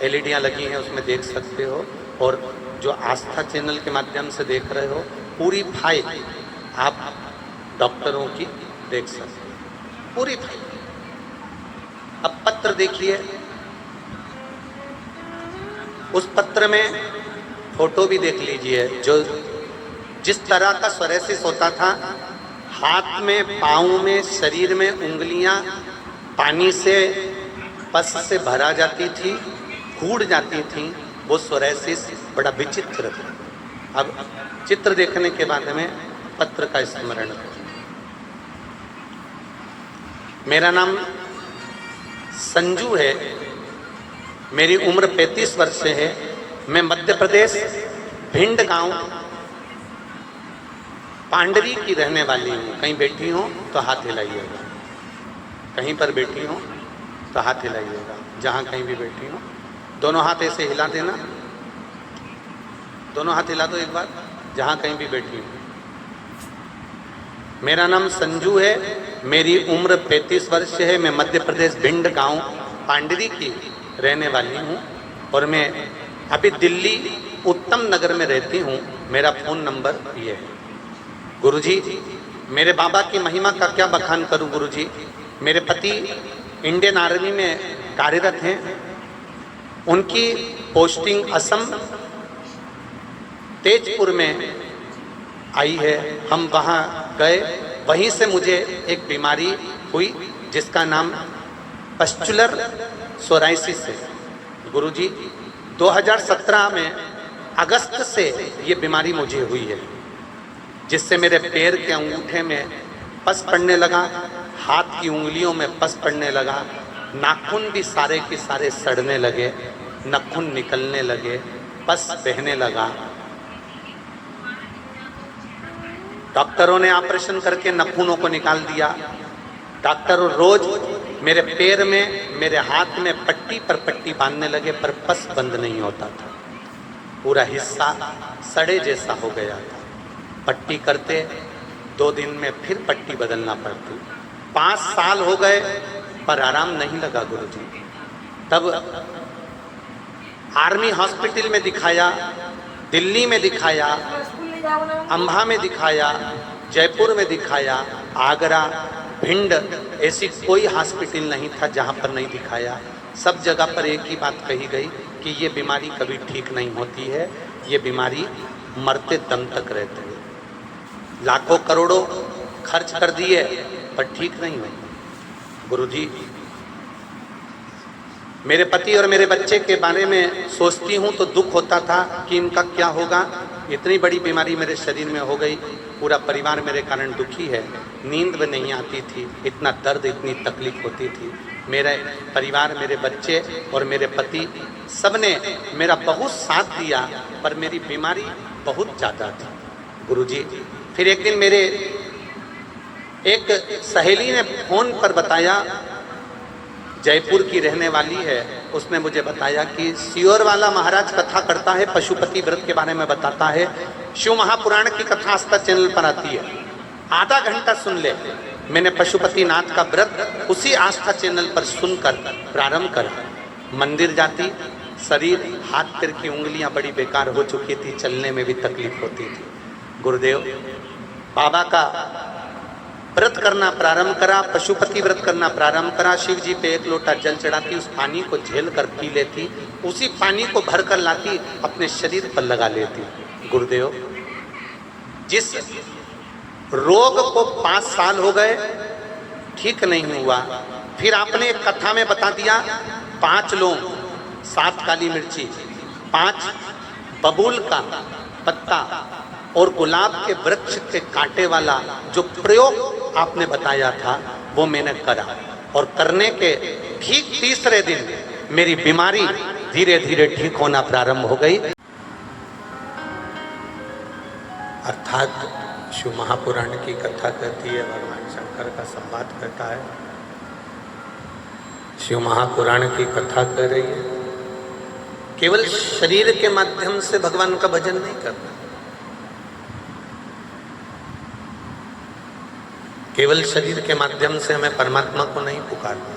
[SPEAKER 1] एलईडियाँ लगी हैं उसमें देख सकते हो, और जो आस्था चैनल के माध्यम से देख रहे हो पूरी फाइल आप डॉक्टरों की देख सकते हो, पूरी फाइल। अब पत्र देखिए, उस पत्र में फोटो भी देख लीजिए। जो जिस तरह का सोरेसिस होता था, हाथ में, पाँव में, शरीर में उंगलियां पानी से, पस से भरा जाती थी, फूट जाती थी, वो सोरेसिस बड़ा विचित्र था। अब चित्र देखने के बाद में पत्र का स्मरण करें। मेरा नाम संजू है, मेरी उम्र 35 वर्ष है, मैं मध्य प्रदेश भिंड गांव पांडरी की रहने वाली हूँ। कहीं बैठी हूँ तो हाथ हिलाइएगा, कहीं पर बैठी हूँ तो हाथ हिलाइएगा, जहाँ कहीं भी बैठी हूँ दोनों हाथ ऐसे हिला देना, दोनों हाथ हिला दो एक बार, जहाँ कहीं भी बैठी हूँ। मेरा नाम संजू है, मेरी उम्र 35 वर्ष है, मैं मध्य प्रदेश भिंड गांव पांडरी की रहने वाली हूँ और मैं अभी दिल्ली उत्तम नगर में रहती हूँ। मेरा फ़ोन नंबर ये है। गुरुजी, मेरे बाबा की महिमा का क्या बखान करूँ गुरुजी। मेरे पति इंडियन आर्मी में कार्यरत हैं, उनकी पोस्टिंग असम तेजपुर में आई है। हम वहाँ गए, वहीं से मुझे एक बीमारी हुई जिसका नाम पस्चुलर सोराइसिस है। गुरुजी 2017 में अगस्त से ये बीमारी मुझे हुई है, जिससे मेरे पैर के अंगूठे में पस पड़ने लगा, हाथ की उंगलियों में पस पड़ने लगा, नाखून भी सारे के सारे सड़ने लगे, नाखून निकलने लगे, पस बहने लगा। डॉक्टरों ने ऑपरेशन करके नाखूनों को निकाल दिया। डॉक्टर रोज मेरे पैर में, मेरे हाथ में पट्टी पर पट्टी बांधने लगे, पर पस बंद नहीं होता था, पूरा हिस्सा सड़े जैसा हो गया था। पट्टी करते 2 दिन में फिर पट्टी बदलना पड़ती। 5 साल हो गए पर आराम नहीं लगा गुरुजी। तब आर्मी हॉस्पिटल में दिखाया, दिल्ली में दिखाया, अम्बा में दिखाया, जयपुर में दिखाया, आगरा, भिंड, ऐसी कोई हॉस्पिटल नहीं था जहाँ पर नहीं दिखाया। सब जगह पर एक ही बात कही गई कि ये बीमारी कभी ठीक नहीं होती है, ये बीमारी मरते दम तक रहती है। लाखों करोड़ों खर्च कर दिए पर ठीक नहीं हुई। गुरुजी, मेरे पति और मेरे बच्चे के बारे में सोचती हूँ तो दुख होता था कि इनका क्या होगा। इतनी बड़ी बीमारी मेरे शरीर में हो गई, पूरा परिवार मेरे कारण दुखी है, नींद में नहीं आती थी, इतना दर्द, इतनी तकलीफ होती थी। मेरे परिवार, मेरे बच्चे और मेरे पति सब ने मेरा बहुत साथ दिया, पर मेरी बीमारी बहुत ज़्यादा थी। गुरुजी, फिर एक दिन मेरे एक सहेली ने फ़ोन पर बताया, जयपुर की रहने वाली है, उसने मुझे बताया कि सियोर वाला महाराज कथा करता है, पशुपति व्रत के बारे में बताता है, शिव महापुराण की कथा आस्था चैनल पर आती है, आधा घंटा सुन ले। मैंने पशुपति नाथ का व्रत उसी आस्था चैनल पर सुनकर प्रारंभ करा। मंदिर जाती, शरीर हाथ पैर की उंगलियां बड़ी बेकार हो चुकी थी, चलने में भी तकलीफ होती थी। गुरुदेव बाबा का व्रत करना प्रारंभ करा, पशुपति व्रत करना प्रारंभ करा, शिव जी पे 1 लोटा जल चढ़ाती, उस पानी को झेल कर पी लेती, उसी पानी को भर कर लाती, अपने शरीर पर लगा लेती। गुरुदेव जिस रोग को 5 साल हो गए ठीक नहीं हुआ, फिर आपने एक कथा में बता दिया 5 लौंग, 7 काली मिर्ची, 5 बबूल का पत्ता और गुलाब के वृक्ष के कांटे वाला जो प्रयोग आपने बताया था वो मैंने करा, और करने के ठीक तीसरे दिन मेरी बीमारी धीरे धीरे ठीक होना प्रारंभ हो गई। अर्थात शिव महापुराण की कथा कहती है, भगवान शंकर का संवाद कहता है, शिव महापुराण की कथा कह रही है, केवल शरीर के माध्यम से भगवान का भजन नहीं करना, केवल शरीर के माध्यम से हमें परमात्मा को नहीं पुकारना।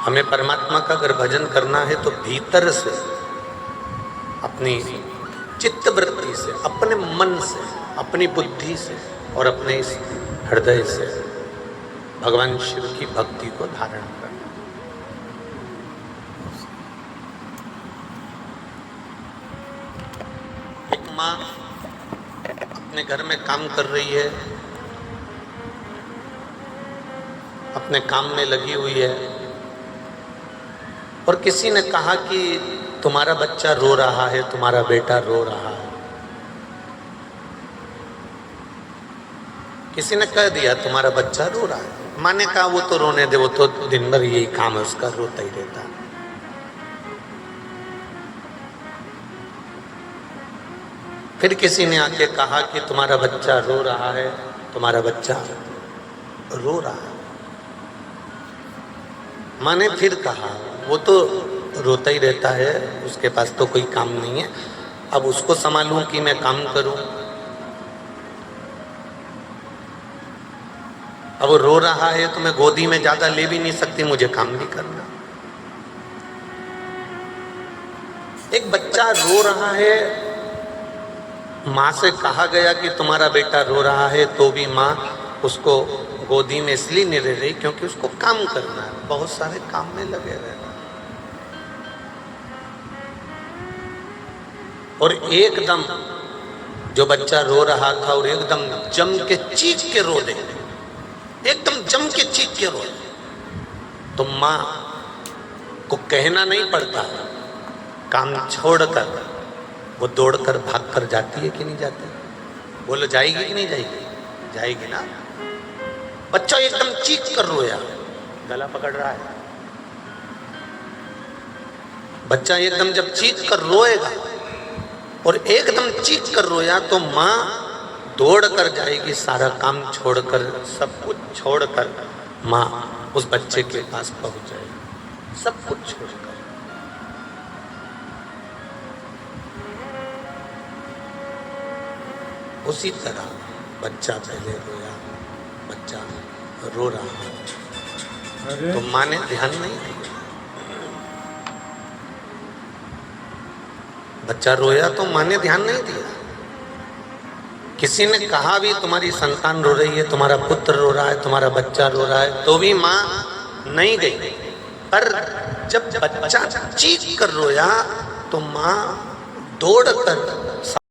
[SPEAKER 1] हमें परमात्मा का अगर भजन करना है तो भीतर से, अपनी चित्त वृत्ति से, अपने मन से, अपनी बुद्धि से और अपने इस हृदय से भगवान शिव की भक्ति को धारण करना। एक माँ अपने घर में काम कर रही है, अपने काम में लगी हुई है, और किसी ने कहा कि तुम्हारा बच्चा रो रहा है, तुम्हारा बेटा रो रहा है। किसी ने कह दिया तुम्हारा बच्चा रो रहा है, माँ ने कहा वो तो रोने दे, वो तो दिन भर यही काम है उसका, रोता ही रहता है। फिर किसी ने आके कहा कि तुम्हारा बच्चा रो रहा है, तुम्हारा बच्चा रो रहा है। माँ ने फिर कहा वो तो रोता ही रहता है, उसके पास तो कोई काम नहीं है, अब उसको संभालूं कि मैं काम करूं। अब वो रो रहा है तो मैं गोदी में ज्यादा ले भी नहीं सकती, मुझे काम भी करना। एक बच्चा रो रहा है, माँ से कहा गया कि तुम्हारा बेटा रो रहा है, तो भी माँ उसको गोदी में इसलिए नहीं रह रही क्योंकि उसको काम करना है, बहुत सारे काम में लगे रहना। और एकदम जो बच्चा रो रहा था और एकदम जम के चीख के रो दे, एकदम जम के चीख के रो, तो माँ को कहना नहीं पड़ता, काम छोड़कर वो दौड़कर भागकर जाती है कि नहीं जाती? बोलो जाएगी कि नहीं जाएगी? जाएगी ना। बच्चा एकदम चीख कर रोया, गला पकड़ रहा है, बच्चा एकदम जब चीख कर रोएगा और एकदम चीख कर रोया तो माँ दौड़ कर जाएगी, सारा काम छोड़कर, सब कुछ छोड़कर माँ उस बच्चे के पास पहुंच जाएगी, सब कुछ छोड़कर। उसी तरह बच्चा पहले रोया, बच्चा रो रहा है तो माँ ने ध्यान नहीं दिया। बच्चा रोया तो माँ ने ध्यान नहीं दिया। किसी ने कहा भी तुम्हारी संतान रो रही है, तुम्हारा पुत्र रो रहा है, तुम्हारा बच्चा रो रहा है, तो भी माँ नहीं गई। पर जब बच्चा चीख कर रोया तो माँ दौड़ कर